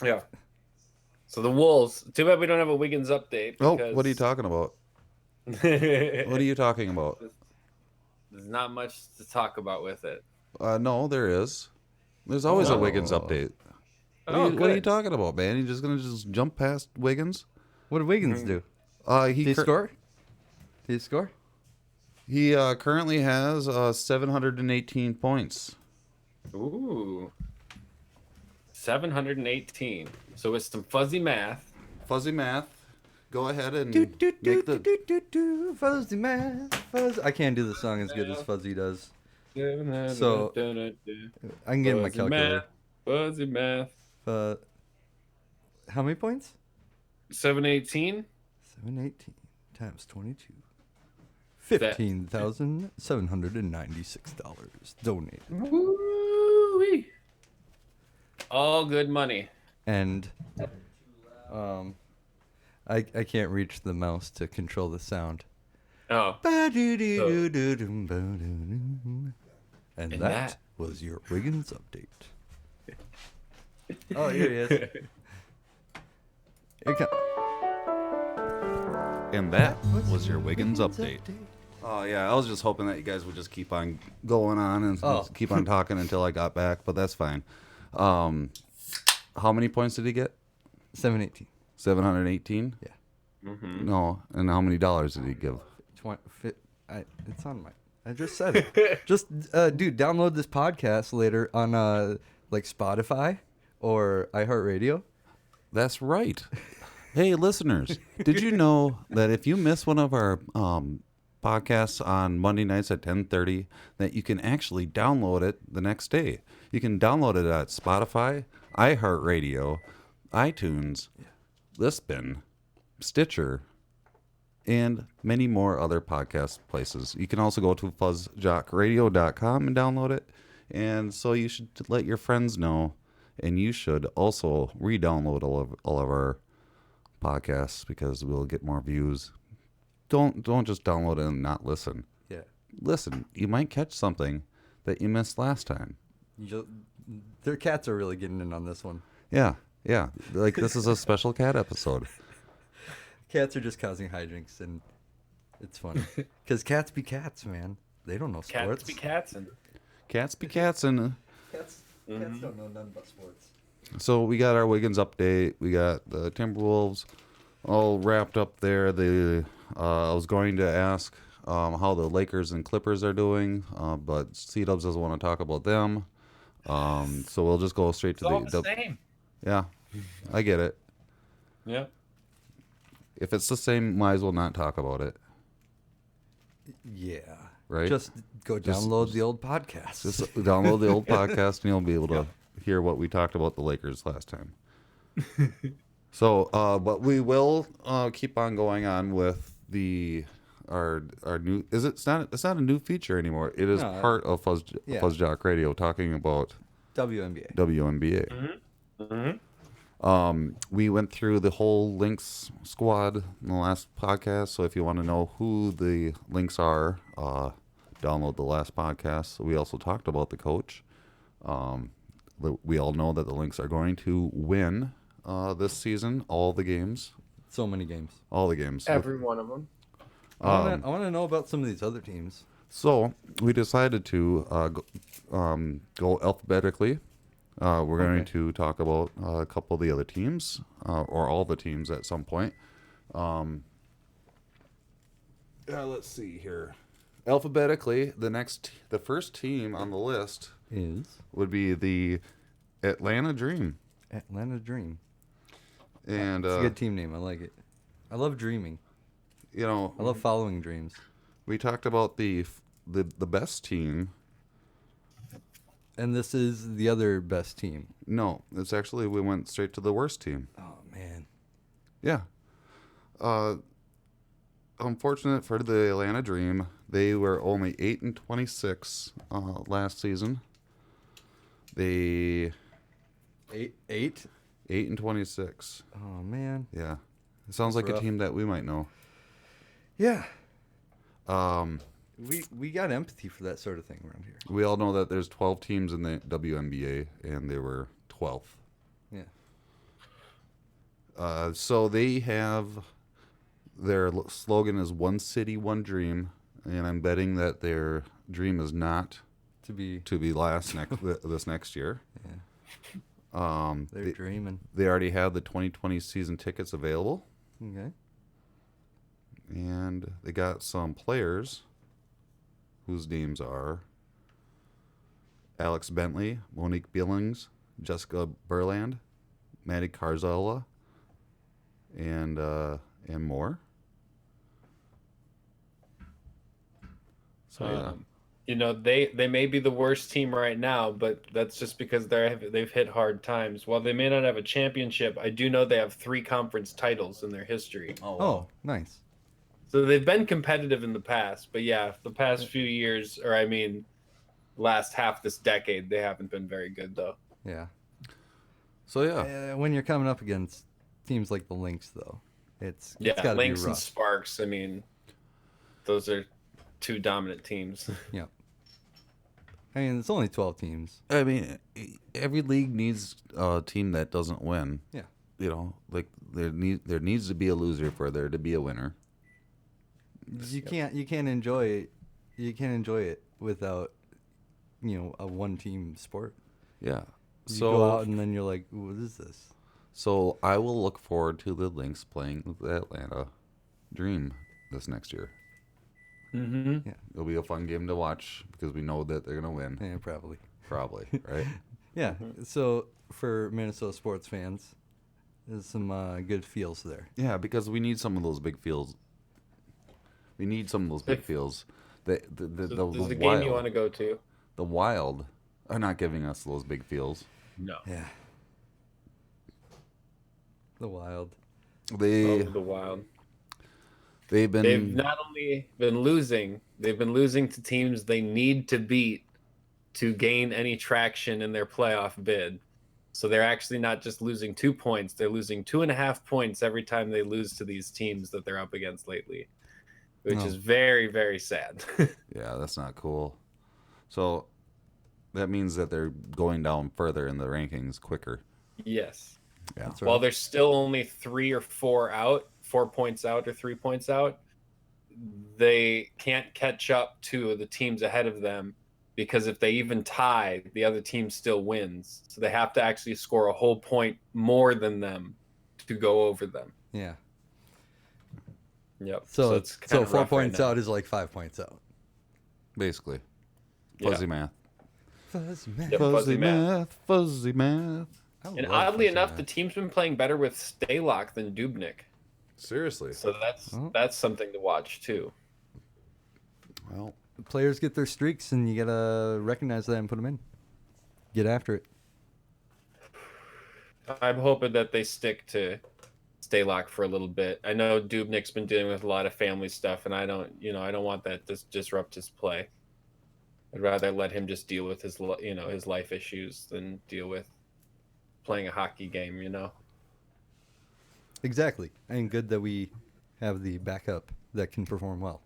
Speaker 1: Yeah. So the Wolves. Too bad we don't have a Wiggins update.
Speaker 3: Oh,
Speaker 1: because
Speaker 3: what are you talking about? What are you talking about?
Speaker 1: There's not much to talk about with it.
Speaker 3: No, there is. There's always a Wiggins update. What are you talking about, man? You just gonna jump past Wiggins?
Speaker 2: what did Wiggins do?
Speaker 3: He
Speaker 2: Did he score? Did he score?
Speaker 3: He currently has 718 points.
Speaker 1: Ooh. 718. So with some fuzzy math.
Speaker 3: Fuzzy math. Go ahead and make the.
Speaker 2: Fuzzy math. Fuzz. I can't do the song as good as Fuzzy does. So I can get my calculator.
Speaker 1: Fuzzy math.
Speaker 2: How many points?
Speaker 1: 718.
Speaker 2: 718 times 22. $15,796 donated.
Speaker 1: Woo-wee. All good money.
Speaker 2: And I can't reach the mouse to control the sound.
Speaker 1: Oh.
Speaker 2: And that was your Wiggins update. Oh, here he is.
Speaker 3: And that was your Wiggins update. Oh, yeah, I was just hoping that you guys would just keep on going on and keep on talking until I got back, but that's fine. How many points did he get?
Speaker 2: 718.
Speaker 3: 718?
Speaker 2: Yeah.
Speaker 3: Mm-hmm. No, and how many dollars did he give?
Speaker 2: It's on my... I just said it. Just, dude, download this podcast later on, like, Spotify or iHeartRadio.
Speaker 3: That's right. Hey, listeners, did you know that if you miss one of our podcasts on Monday nights at 10:30, that you can actually download it the next day? You can download it at Spotify, iHeartRadio, iTunes, Lispin, Stitcher, and many more other podcast places. You can also go to FuzzJockRadio.com and download it. And so you should let your friends know, and you should also re-download all of our podcasts because we'll get more views. Don't just download it and not listen.
Speaker 2: Yeah.
Speaker 3: Listen, you might catch something that you missed last time.
Speaker 2: Their cats are really getting in on this one.
Speaker 3: Yeah. Like this is a special cat episode.
Speaker 2: Cats are just causing hijinks, and it's funny. Because cats be cats, man. They don't know sports.
Speaker 1: Cats be cats.
Speaker 3: Cats be cats. And
Speaker 2: Cats don't know nothing about sports.
Speaker 3: So we got our Wiggins update. We got the Timberwolves all wrapped up there. I was going to ask how the Lakers and Clippers are doing, but C-Dubs doesn't want to talk about them. So we'll just go straight to
Speaker 1: the same.
Speaker 3: Yeah, I get it.
Speaker 1: Yeah.
Speaker 3: If it's the same, might as well not talk about it.
Speaker 2: Yeah.
Speaker 3: Right?
Speaker 2: Just go download the old podcast.
Speaker 3: Just download the old podcast, and you'll be able to hear what we talked about the Lakers last time. So, but we will keep on going on with our new. It's not a new feature anymore. It is part of FuzzJock Radio, talking about
Speaker 2: WNBA.
Speaker 3: Mm-hmm. Mm-hmm. We went through the whole Lynx squad in the last podcast, so if you want to know who the Lynx are, download the last podcast. We also talked about the coach. We all know that the Lynx are going to win this season, all the games.
Speaker 2: So many games.
Speaker 3: All the games.
Speaker 1: Every one of them.
Speaker 2: I want to know about some of these other teams.
Speaker 3: So we decided to go alphabetically. We're going to talk about a couple of the other teams, or all the teams at some point. Let's see here. Alphabetically, the first team on the list would be the Atlanta Dream.
Speaker 2: Atlanta Dream.
Speaker 3: And
Speaker 2: it's a good team name. I like it. I love dreaming.
Speaker 3: I
Speaker 2: love following dreams.
Speaker 3: We talked about the best team.
Speaker 2: And this is the other best team.
Speaker 3: No, it's actually, we went straight to the worst team.
Speaker 2: Oh, man.
Speaker 3: Yeah. Unfortunate for the Atlanta Dream, they were only 8-26 last season. They 8-26.
Speaker 2: Oh, man.
Speaker 3: Yeah. It sounds like rough. A team that we might know.
Speaker 2: Yeah. We got empathy for that sort of thing around here.
Speaker 3: We all know that there's 12 teams in the WNBA, and they were 12th.
Speaker 2: Yeah.
Speaker 3: So they have, their slogan is "One City, One Dream," and I'm betting that their dream is not to be last this next year.
Speaker 2: Yeah. They're dreaming.
Speaker 3: They already have the 2020 season tickets available.
Speaker 2: Okay.
Speaker 3: And they got some players whose names are Alex Bentley, Monique Billings, Jessica Burland, Maddie Carzola, and more. So
Speaker 1: they may be the worst team right now, but that's just because they've hit hard times. While they may not have a championship, I do know they have 3 conference titles in their history.
Speaker 2: Oh, nice.
Speaker 1: So they've been competitive in the past, but yeah, the past few years, or I mean, last half this decade, they haven't been very good though.
Speaker 2: Yeah.
Speaker 3: So yeah,
Speaker 2: When you're coming up against teams like the Lynx, though, it's got to be
Speaker 1: Lynx and
Speaker 2: rough.
Speaker 1: Sparks. I mean, those are 2 dominant teams.
Speaker 2: Yeah. I mean, it's only 12 teams.
Speaker 3: I mean, every league needs a team that doesn't win.
Speaker 2: Yeah.
Speaker 3: Like there needs to be a loser for there to be a winner.
Speaker 2: You can't enjoy it. You can't enjoy it without a one team sport.
Speaker 3: Yeah.
Speaker 2: You go out and then you're like, what is this?
Speaker 3: So I will look forward to the Lynx playing the Atlanta Dream this next year.
Speaker 1: Mm-hmm.
Speaker 2: Yeah.
Speaker 3: It'll be a fun game to watch because we know that they're gonna win.
Speaker 2: Yeah, probably.
Speaker 3: Probably, right?
Speaker 2: Yeah. So for Minnesota sports fans, there's some good feels there.
Speaker 3: Yeah, because we need some of those big fields. We need some of those big fields. The
Speaker 1: There's a game
Speaker 3: Wild,
Speaker 1: you want to go to?
Speaker 3: the Wild are not giving us those big fields.
Speaker 1: No.
Speaker 2: Yeah. The Wild.
Speaker 3: They
Speaker 1: The Wild.
Speaker 3: they've been
Speaker 1: They've not only been losing, they've been losing to teams they need to beat to gain any traction in their playoff bid. So they're actually not just losing 2 points, they're losing 2.5 points every time they lose to these teams that they're up against lately, which is very, very sad.
Speaker 3: yeah, that's not cool. So that means that they're going down further in the rankings quicker.
Speaker 1: Yes.
Speaker 3: Yeah.
Speaker 2: That's right.
Speaker 1: While they're still only 3 or 4 out, 4 points out or 3 points out, they can't catch up to the teams ahead of them because if they even tie, the other team still wins. So they have to actually score a whole point more than them to go over them.
Speaker 2: Yeah.
Speaker 1: Yep.
Speaker 2: So
Speaker 1: it's
Speaker 2: so
Speaker 1: kinda
Speaker 2: 4
Speaker 1: rough right
Speaker 2: points
Speaker 1: now.
Speaker 2: out is like 5 points out.
Speaker 3: Basically.
Speaker 1: Yeah.
Speaker 3: Fuzzy math.
Speaker 2: Fuzzy math.
Speaker 1: Yep, fuzzy math.
Speaker 3: Fuzzy math.
Speaker 1: And oddly enough, the team's been playing better with Staylock than Dubnik.
Speaker 3: Seriously.
Speaker 1: So that's something to watch too.
Speaker 3: Well,
Speaker 2: players get their streaks, and you gotta recognize that and put them in. Get after it.
Speaker 1: I'm hoping that they stick to Staylock for a little bit. I know Dubnik's been dealing with a lot of family stuff, and I don't want that to disrupt his play. I'd rather let him just deal with his life issues than deal with playing a hockey game.
Speaker 2: Exactly. And good that we have the backup that can perform well.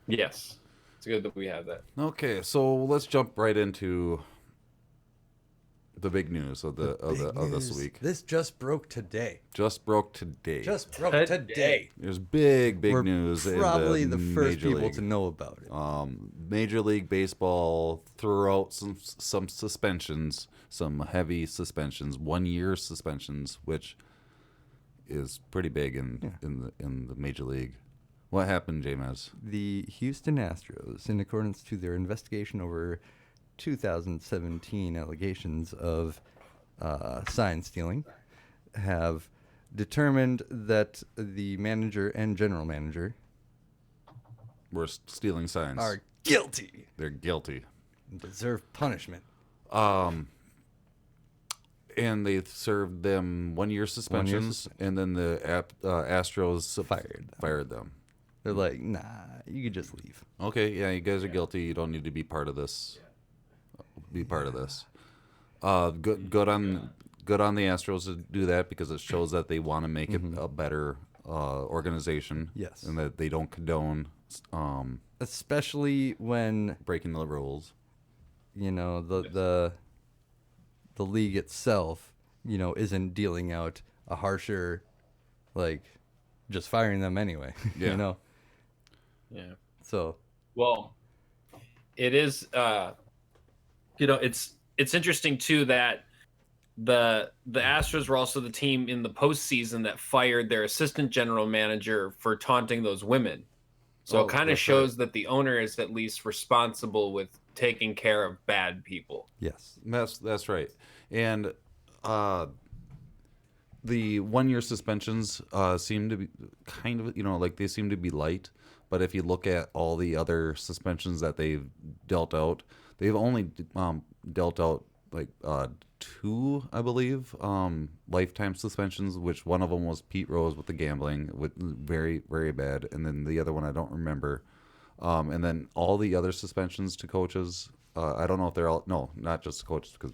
Speaker 1: Yes, it's good that we have that.
Speaker 3: okay, so let's jump right into the big news of this week.
Speaker 2: This just broke today.
Speaker 3: Just broke today.
Speaker 2: Just broke today.
Speaker 3: There's big
Speaker 2: We're
Speaker 3: news.
Speaker 2: probably
Speaker 3: in
Speaker 2: the first
Speaker 3: Major
Speaker 2: people
Speaker 3: League.
Speaker 2: to know about it.
Speaker 3: Major League Baseball threw out some suspensions, some heavy suspensions, 1-year suspensions, which is pretty big in the Major League. What happened, James?
Speaker 2: The Houston Astros, in accordance to their investigation over 2017 allegations of sign stealing, have determined that the manager and general manager
Speaker 3: We're stealing signs.
Speaker 2: are guilty
Speaker 3: They're guilty.
Speaker 2: and deserve punishment.
Speaker 3: And they served them 1-year suspensions, and then the Astros fired them.
Speaker 2: They're like, nah, you could just leave.
Speaker 3: Okay, yeah, you guys are guilty. You don't need to be part of this. Be part of this. Good on the Astros to do that because it shows that they want to make it a better organization.
Speaker 2: Yes.
Speaker 3: And that they don't condone
Speaker 2: Especially when,
Speaker 3: breaking the rules.
Speaker 2: the league itself, isn't dealing out a harsher, like, just firing them anyway.
Speaker 3: Yeah.
Speaker 1: Yeah.
Speaker 2: So,
Speaker 1: Well, it is. It's interesting too that the Astros were also the team in the postseason that fired their assistant general manager for taunting those women. So it kind of shows that the owner is at least responsible with taking care of bad people.
Speaker 2: yes.
Speaker 3: That's right. And the 1-year suspensions seem to be kind of, like they seem to be light. But if you look at all the other suspensions that they've dealt out, they've only dealt out like 2, I believe, lifetime suspensions, which one of them was Pete Rose with the gambling, with very, very bad. And then the other one I don't remember. And then all the other suspensions to coaches, I don't know if they're all, no, not just coaches, because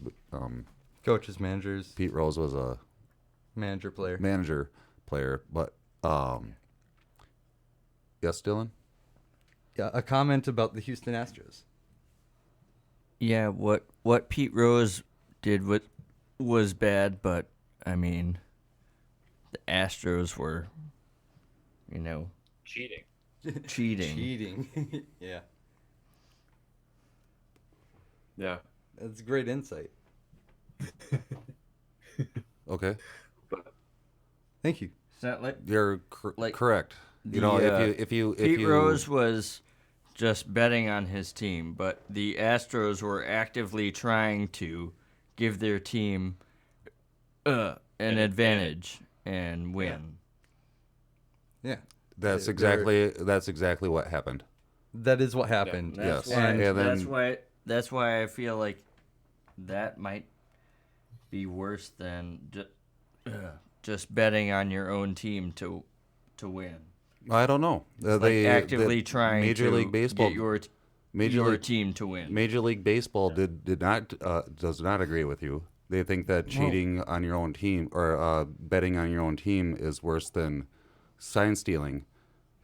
Speaker 2: Coaches, managers.
Speaker 3: Pete Rose was a
Speaker 2: manager player,
Speaker 3: but yes, Dylan?
Speaker 2: Yeah, a comment about the Houston Astros.
Speaker 4: Yeah, what Pete Rose did was bad, but I mean, the Astros were,
Speaker 1: Cheating.
Speaker 2: Cheating. Yeah.
Speaker 1: Yeah.
Speaker 2: That's great insight.
Speaker 3: Okay.
Speaker 2: Thank you.
Speaker 4: Is that like
Speaker 3: You're correct. If you
Speaker 4: Pete Rose was just betting on his team, but the Astros were actively trying to give their team an advantage and win.
Speaker 2: Yeah.
Speaker 3: That's exactly what happened.
Speaker 2: That is what happened.
Speaker 3: Yes.
Speaker 4: That's why I feel like that might be worse than just betting on your own team to win.
Speaker 3: I don't know.
Speaker 4: They actively trying
Speaker 3: Major League Baseball
Speaker 4: get your team to win.
Speaker 3: Major League Baseball does not agree with you. They think that cheating on your own team or betting on your own team is worse than sign stealing.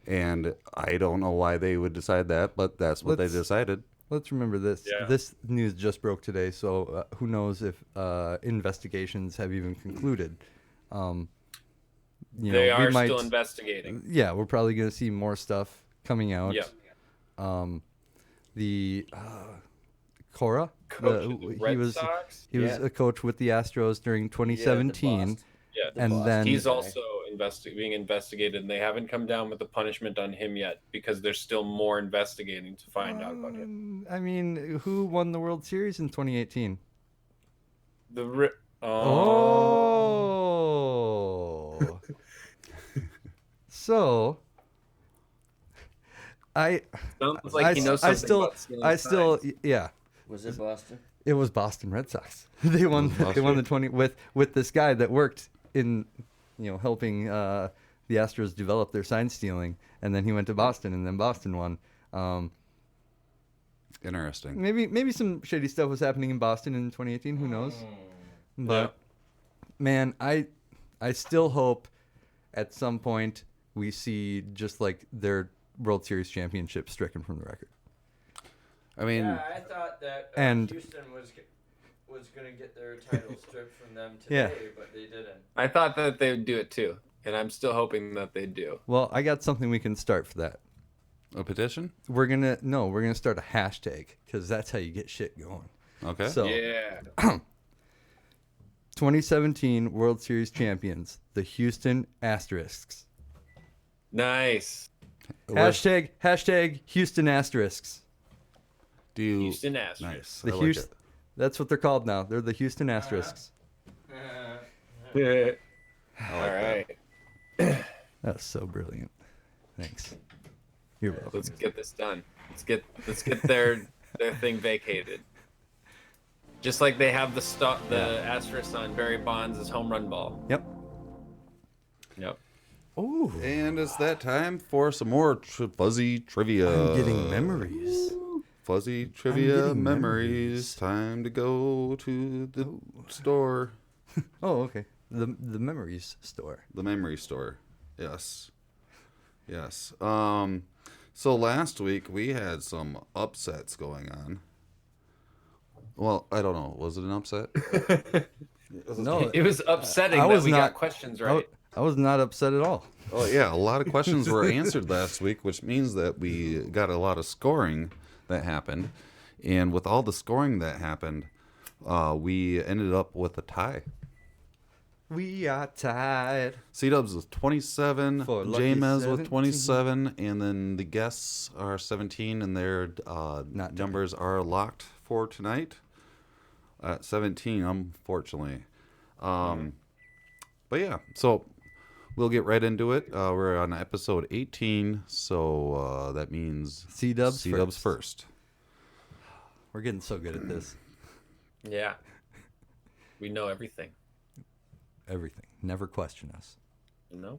Speaker 3: And I don't know why they would decide that, but that's what they decided.
Speaker 2: Let's remember this.
Speaker 1: Yeah.
Speaker 2: This news just broke today, so who knows if investigations have even concluded.
Speaker 1: They are still investigating.
Speaker 2: Yeah, we're probably going to see more stuff coming out.
Speaker 1: Yeah.
Speaker 2: The Cora,
Speaker 1: Coach of the Red Sox?
Speaker 2: He was a coach with the Astros during 2017.
Speaker 1: Yeah,
Speaker 2: and then
Speaker 1: he's also being investigated, and they haven't come down with the punishment on him yet because there's still more investigating to find out about him.
Speaker 2: I mean, who won the World Series in 2018? So
Speaker 1: sounds like he knows something about stealing signs.
Speaker 2: Yeah.
Speaker 4: Was it Boston?
Speaker 2: It was Boston Red Sox. They won the 20 with this guy that worked in helping the Astros develop their sign stealing, and then he went to Boston, and then Boston won.
Speaker 3: Interesting.
Speaker 2: Maybe some shady stuff was happening in Boston in 2018. Who knows? But man, I still hope at some point we see just like their World Series championship stricken from the record.
Speaker 3: I mean,
Speaker 4: I thought that Houston was going to get their title stripped from them today, but they didn't.
Speaker 1: I thought that they would do it too, and I'm still hoping that they do.
Speaker 2: Well, I got something we can start for that.
Speaker 3: A petition?
Speaker 2: We're gonna start a hashtag because that's how you get shit going.
Speaker 3: Okay.
Speaker 2: So
Speaker 1: Yeah.
Speaker 2: 2017 World Series champions, the Houston Asterisks.
Speaker 1: Nice.
Speaker 2: Hashtag Houston Asterisks.
Speaker 1: Houston Astros.
Speaker 3: Nice.
Speaker 2: The Houston. That's what they're called now. They're the Houston Asterisks.
Speaker 1: All right.
Speaker 2: That's so brilliant. Thanks. You're welcome.
Speaker 1: Let's get this done. Let's get their thing vacated. Just like they have the asterisk on Barry Bonds' home run ball.
Speaker 2: Yep. Ooh.
Speaker 3: And it's that time for some more fuzzy trivia.
Speaker 2: I'm getting memories.
Speaker 3: Fuzzy trivia memories. Time to go to the store.
Speaker 2: Oh, okay. The memories store.
Speaker 3: The memory store. Yes. So last week we had some upsets going on. Well, I don't know. Was it an upset?
Speaker 2: No,
Speaker 1: It was upsetting that we got questions right.
Speaker 2: I was not upset at all.
Speaker 3: Oh yeah, a lot of questions were answered last week, which means that we got a lot of scoring that happened. And with all the scoring that happened, we ended up with a tie.
Speaker 2: We are tied.
Speaker 3: C-Dubs with 27,
Speaker 2: For lucky
Speaker 3: J-Mez with
Speaker 2: 17.
Speaker 3: 27, and then the guests are 17, and their numbers are locked for tonight at 17, unfortunately. But yeah, so we'll get right into it. We're on episode 18, so that means
Speaker 2: C-dubs
Speaker 3: first.
Speaker 2: We're getting so good at this.
Speaker 1: Yeah. We know everything.
Speaker 2: Everything. Never question us.
Speaker 1: No.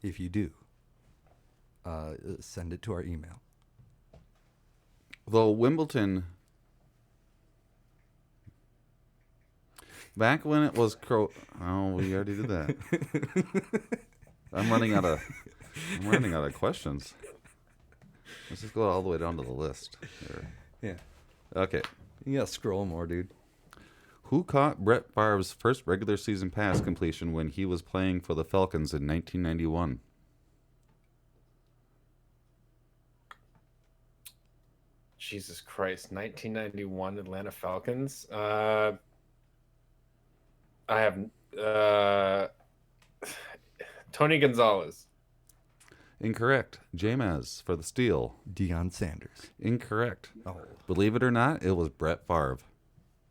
Speaker 2: If you do, send it to our email.
Speaker 3: Though Wimbledon, back when it was oh, we already did that. I'm running out of questions. Let's just go all the way down to the list. Here.
Speaker 2: Yeah.
Speaker 3: Okay.
Speaker 2: You gotta scroll more, dude.
Speaker 3: Who caught Brett Favre's first regular season pass completion when he was playing for the Falcons in 1991?
Speaker 1: Jesus Christ, 1991 Atlanta Falcons. I have Tony Gonzalez.
Speaker 3: Incorrect. Jameis for the steal.
Speaker 2: Deion Sanders.
Speaker 3: Incorrect.
Speaker 2: Oh.
Speaker 3: Believe it or not, it was Brett Favre.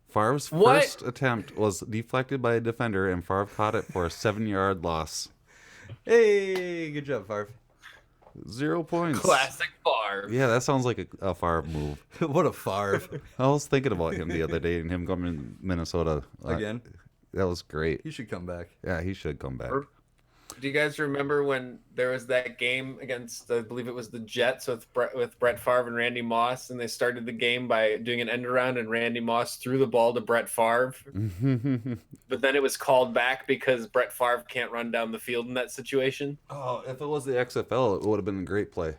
Speaker 3: Favre's
Speaker 1: What?
Speaker 3: first attempt was deflected by a defender, and Favre caught it for a 7-yard loss.
Speaker 2: Hey, good job, Favre.
Speaker 3: 0 points.
Speaker 1: Classic Favre.
Speaker 3: Yeah, that sounds like a Favre move.
Speaker 2: What a Favre.
Speaker 3: I was thinking about him the other day and him coming to Minnesota.
Speaker 2: Again?
Speaker 3: That was great.
Speaker 2: He should come back.
Speaker 3: Yeah, he should come back.
Speaker 1: Do you guys remember when there was that game against, I believe it was the Jets with Brett Favre and Randy Moss, and they started the game by doing an end around, and Randy Moss threw the ball to Brett Favre, but then it was called back because Brett Favre can't run down the field in that situation.
Speaker 3: Oh, if it was the XFL, it would have been a great play.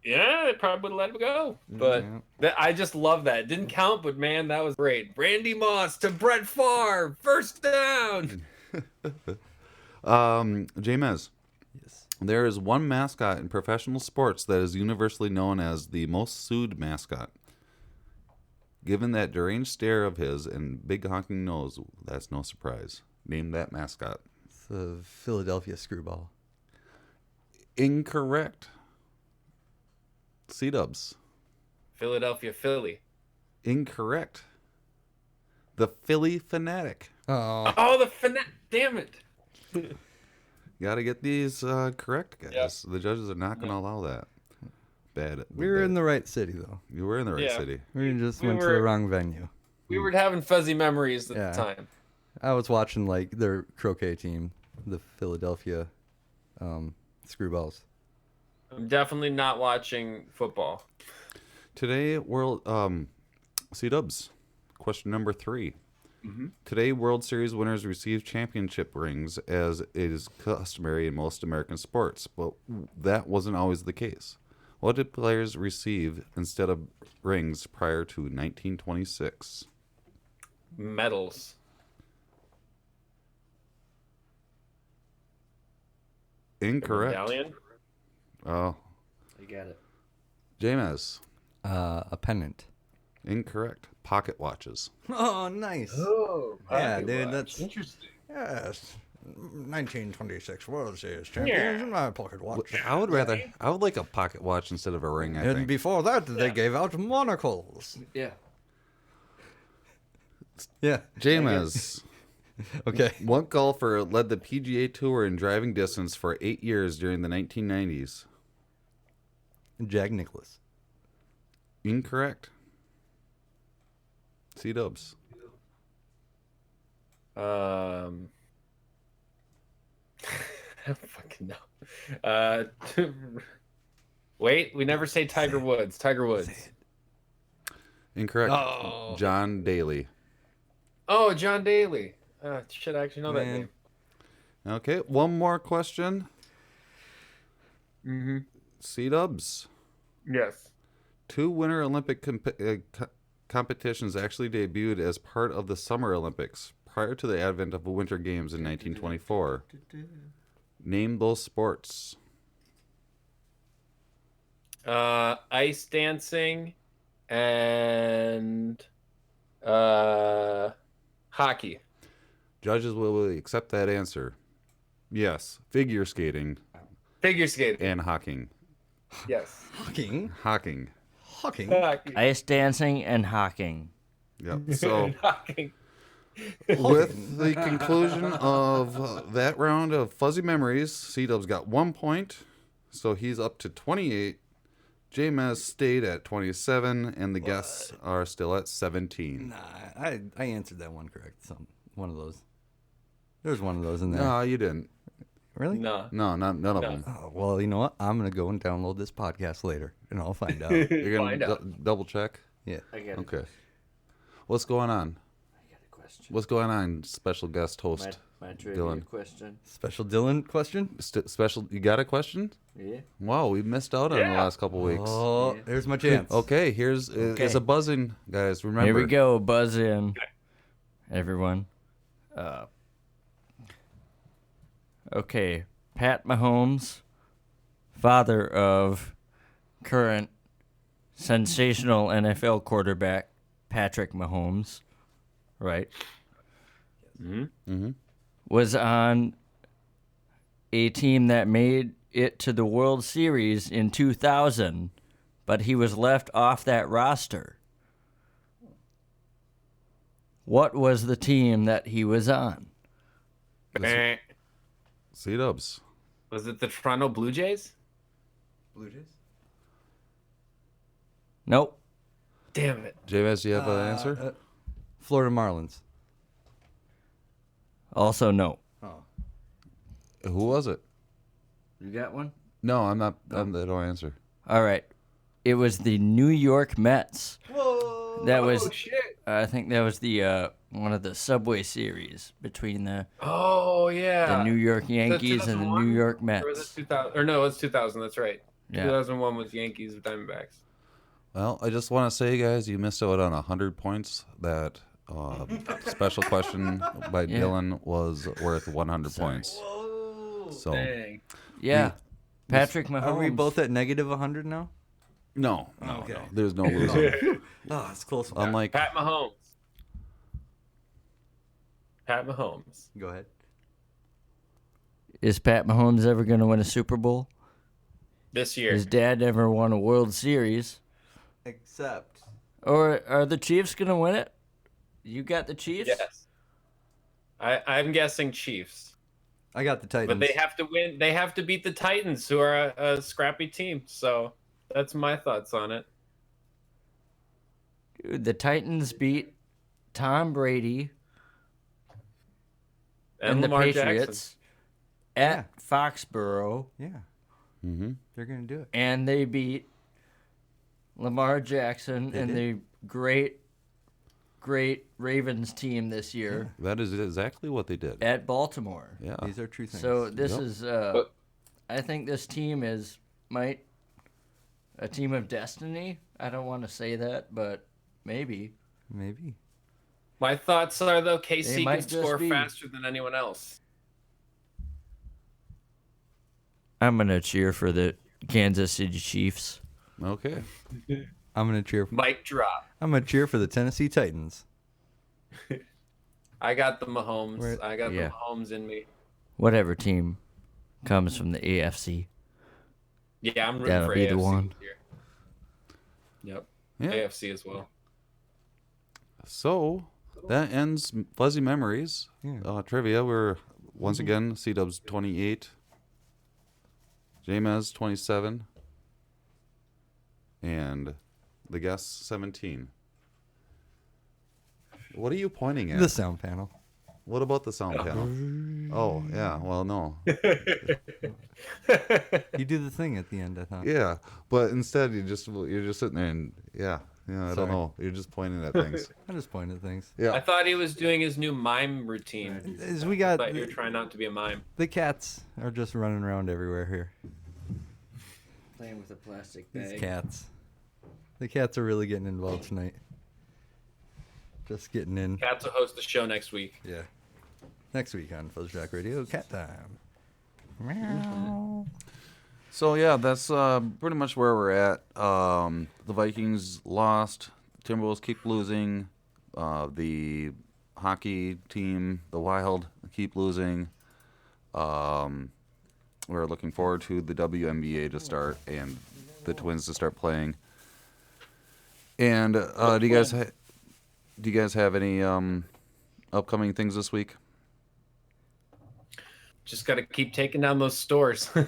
Speaker 1: Yeah, they probably would have let him go. But I just love that. It didn't count, but man, that was great. Randy Moss to Brett Favre, first down.
Speaker 3: Jameis.
Speaker 2: Yes.
Speaker 3: There is one mascot in professional sports that is universally known as the most sued mascot. Given that deranged stare of his and big honking nose, that's no surprise. Name that mascot.
Speaker 2: It's the Philadelphia Screwball.
Speaker 3: Incorrect. C-dubs.
Speaker 1: Philadelphia Philly.
Speaker 3: Incorrect. The Philly Fanatic.
Speaker 2: Oh,
Speaker 1: The Fanatic. Damn it.
Speaker 3: Got to get these correct, guys.
Speaker 1: Yep.
Speaker 3: The judges are not going to allow that. Bad.
Speaker 2: we were in the right city, though.
Speaker 3: You were in the right
Speaker 1: Yeah.
Speaker 3: city.
Speaker 2: We just
Speaker 1: We
Speaker 2: went to
Speaker 1: were-
Speaker 2: the wrong venue.
Speaker 1: We were having fuzzy memories at
Speaker 2: Yeah.
Speaker 1: the time.
Speaker 2: I was watching, like, their croquet team, the Philadelphia Screwballs.
Speaker 1: I'm definitely not watching football.
Speaker 3: Today, C-dubs. Question number 3. Today, World Series winners receive championship rings as it is customary in most American sports, but that wasn't always the case. What did players receive instead of rings prior to 1926?
Speaker 1: Medals.
Speaker 3: Incorrect.
Speaker 1: Medallion?
Speaker 3: Oh,
Speaker 4: You got it.
Speaker 3: Jameis.
Speaker 2: A pennant.
Speaker 3: Incorrect. Pocket watches.
Speaker 2: Oh, nice.
Speaker 1: Oh,
Speaker 2: Yeah, dude, that's
Speaker 1: interesting.
Speaker 2: yes. 1926 World Series champions in my pocket watch.
Speaker 3: I would like a pocket watch instead of a ring, I
Speaker 2: And
Speaker 3: think.
Speaker 2: before that, they gave out monocles.
Speaker 4: Yeah.
Speaker 2: Yeah.
Speaker 3: Jameis.
Speaker 2: Okay.
Speaker 3: What golfer led the PGA Tour in driving distance for 8 years during the 1990s?
Speaker 2: Jack Nicklaus.
Speaker 3: Incorrect. C-dubs.
Speaker 1: I don't fucking know. Wait, we never say Tiger Woods. Tiger Woods.
Speaker 3: Incorrect.
Speaker 2: Oh.
Speaker 3: John Daly.
Speaker 1: Oh, John Daly. Should I actually know that
Speaker 2: Man.
Speaker 1: name.
Speaker 3: Okay, one more question.
Speaker 1: Mm-hmm.
Speaker 3: C-dubs.
Speaker 1: Yes.
Speaker 3: 2 Winter Olympic competitions actually debuted as part of the Summer Olympics prior to the advent of the Winter Games in 1924. Name those sports.
Speaker 1: Ice dancing and hockey.
Speaker 3: Judges will accept that answer. Yes, figure skating
Speaker 1: Figure skating.
Speaker 3: and hocking.
Speaker 1: Yes.
Speaker 2: Hawking.
Speaker 3: Hocking.
Speaker 2: Hawking.
Speaker 1: Hockey.
Speaker 4: Ice dancing and hocking.
Speaker 3: Yep. So
Speaker 1: Hockey.
Speaker 3: With the conclusion of that round of Fuzzy Memories, C-Dub's got 1 point, so he's up to 28. J-Mez stayed at 27, and the guests are still at 17.
Speaker 2: Nah, I answered that one correct. One of those. There's one of those in there.
Speaker 3: No, you didn't.
Speaker 2: Really?
Speaker 1: No.
Speaker 3: No, none of them.
Speaker 2: Oh, well, you know what? I'm going to go and download this podcast later, and I'll find out.
Speaker 3: You're going
Speaker 1: Find
Speaker 3: to
Speaker 1: out.
Speaker 3: double check?
Speaker 2: Yeah.
Speaker 4: I got
Speaker 3: Okay. What's going on?
Speaker 4: I got a question.
Speaker 3: What's going on, special guest host?
Speaker 4: My trivia
Speaker 3: Dylan.
Speaker 4: question.
Speaker 2: Special Dylan question?
Speaker 3: Special, you got a question?
Speaker 4: Yeah.
Speaker 3: Wow, we missed out on the
Speaker 1: Yeah.
Speaker 3: last couple weeks.
Speaker 2: Oh, there's my chance.
Speaker 3: Okay, here's it's a buzzing, guys. Remember.
Speaker 4: Here we go. Buzz in, everyone. Okay. Pat Mahomes, father of current sensational NFL quarterback Patrick Mahomes, right?
Speaker 3: Mm-hmm.
Speaker 4: Was on a team that made it to the World Series in 2000, but he was left off that roster. What was the team that he was on?
Speaker 1: Eh.
Speaker 3: C-Dubs.
Speaker 1: Was it the Toronto Blue Jays?
Speaker 2: Blue Jays?
Speaker 4: Nope.
Speaker 1: Damn it.
Speaker 3: J-Mez, do you have an answer?
Speaker 2: Florida Marlins.
Speaker 4: Also, no.
Speaker 2: Oh.
Speaker 3: Who was it?
Speaker 4: You got one?
Speaker 3: No, I'm not. I don't answer.
Speaker 4: All right. It was the New York Mets.
Speaker 2: Whoa!
Speaker 4: That was,
Speaker 1: Oh, shit.
Speaker 4: I think that was the one of the Subway Series between the
Speaker 1: Oh, yeah.
Speaker 4: New York Yankees and the
Speaker 1: 2001?
Speaker 4: New York
Speaker 1: Or was
Speaker 4: Mets.
Speaker 1: it 2000? Or no, it was 2000. That's right.
Speaker 4: Yeah.
Speaker 1: 2001 was Yankees with Diamondbacks.
Speaker 3: Well, I just want to say, guys, you missed out on 100 points. That special question by
Speaker 4: Yeah.
Speaker 3: Dylan was worth 100 points.
Speaker 1: Whoa.
Speaker 3: So
Speaker 1: Dang.
Speaker 4: Yeah. Patrick Mahomes.
Speaker 2: Are we both at negative 100 now?
Speaker 3: no,
Speaker 2: Okay.
Speaker 3: no, there's no losing.
Speaker 2: Oh, it's close.
Speaker 3: Unlike
Speaker 1: Pat Mahomes. Pat Mahomes.
Speaker 2: Go ahead.
Speaker 4: Is Pat Mahomes ever going to win a Super Bowl?
Speaker 1: This year.
Speaker 4: His dad never won a World Series.
Speaker 2: Except.
Speaker 4: Or are the Chiefs going to win it? You got the Chiefs?
Speaker 1: Yes. I'm guessing Chiefs.
Speaker 2: I got the Titans.
Speaker 1: But they have to win. They have to beat the Titans, who are a scrappy team. So that's my thoughts on it.
Speaker 4: Dude, the Titans beat Tom Brady and the
Speaker 1: Lamar
Speaker 4: Patriots at Foxborough,
Speaker 2: Yeah,
Speaker 3: mm-hmm.
Speaker 2: they're going to do it.
Speaker 4: and they beat Lamar Jackson
Speaker 2: They
Speaker 4: and
Speaker 2: did.
Speaker 4: the great Ravens team this year
Speaker 3: That is exactly what they did.
Speaker 4: at Baltimore.
Speaker 3: Yeah.
Speaker 2: These are true things.
Speaker 4: So this
Speaker 3: Yep.
Speaker 4: is,
Speaker 1: But-
Speaker 4: I think this team is a team of destiny. I don't want to say that, but maybe.
Speaker 2: Maybe.
Speaker 1: My thoughts are, though,
Speaker 4: They
Speaker 1: KC
Speaker 4: might
Speaker 1: can
Speaker 4: just
Speaker 1: score
Speaker 4: be.
Speaker 1: faster than anyone else.
Speaker 4: I'm gonna cheer for the Kansas City Chiefs.
Speaker 3: Okay.
Speaker 2: I'm going to cheer.
Speaker 1: Mic drop.
Speaker 2: I'm going to cheer for the Tennessee Titans.
Speaker 1: I got the Mahomes.
Speaker 2: Where-
Speaker 1: I got
Speaker 4: Yeah.
Speaker 1: the Mahomes in me.
Speaker 4: Whatever team comes from the AFC.
Speaker 1: Yeah, I'm rooting
Speaker 4: That'll
Speaker 1: for
Speaker 4: be
Speaker 1: AFC
Speaker 4: the one.
Speaker 1: here. Yep.
Speaker 3: Yeah.
Speaker 1: AFC as well.
Speaker 3: So that ends Fuzzy Memories
Speaker 2: Yeah.
Speaker 3: trivia. We're once again C-Dubs 28, J-Mez 27, and the guests 17. What are you pointing at?
Speaker 2: The sound panel.
Speaker 3: What about the sound panel? Oh yeah, well no,
Speaker 2: You do the thing at the end, I thought.
Speaker 3: yeah, but instead you're just sitting there and I
Speaker 2: Sorry.
Speaker 3: don't know. You're just pointing at things.
Speaker 2: I just pointed at things.
Speaker 1: I
Speaker 3: Yeah,
Speaker 1: thought he was doing his new mime routine.
Speaker 2: As we got
Speaker 1: But you're trying not to be a mime.
Speaker 2: the cats are just running around everywhere here.
Speaker 4: Playing with a plastic
Speaker 2: These cats. The cats are really getting involved tonight. Just getting in.
Speaker 1: Cats will host the show next week.
Speaker 2: Yeah. Next week on FuzzJockRadio, cat time. Meow.
Speaker 3: So yeah, that's pretty much where we're at. The Vikings lost. Timberwolves keep losing. The hockey team, the Wild, keep losing. We're looking forward to the WNBA to start and the Twins to start playing. And do you guys have any upcoming things this week?
Speaker 1: Just got to keep taking down those stores. Look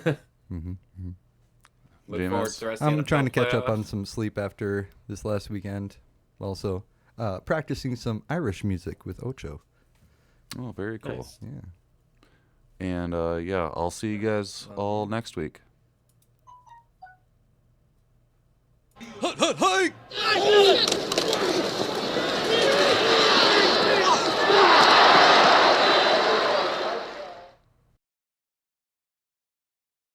Speaker 3: Jameis?
Speaker 1: forward to the rest of the
Speaker 2: I'm trying to
Speaker 1: NFL
Speaker 2: catch up
Speaker 1: playoffs.
Speaker 2: on some sleep after this last weekend. Also, practicing some Irish music with Ocho.
Speaker 3: Oh, very cool.
Speaker 1: Nice.
Speaker 2: Yeah.
Speaker 3: And yeah, I'll see you guys all next week.
Speaker 5: Hut, hut, hut!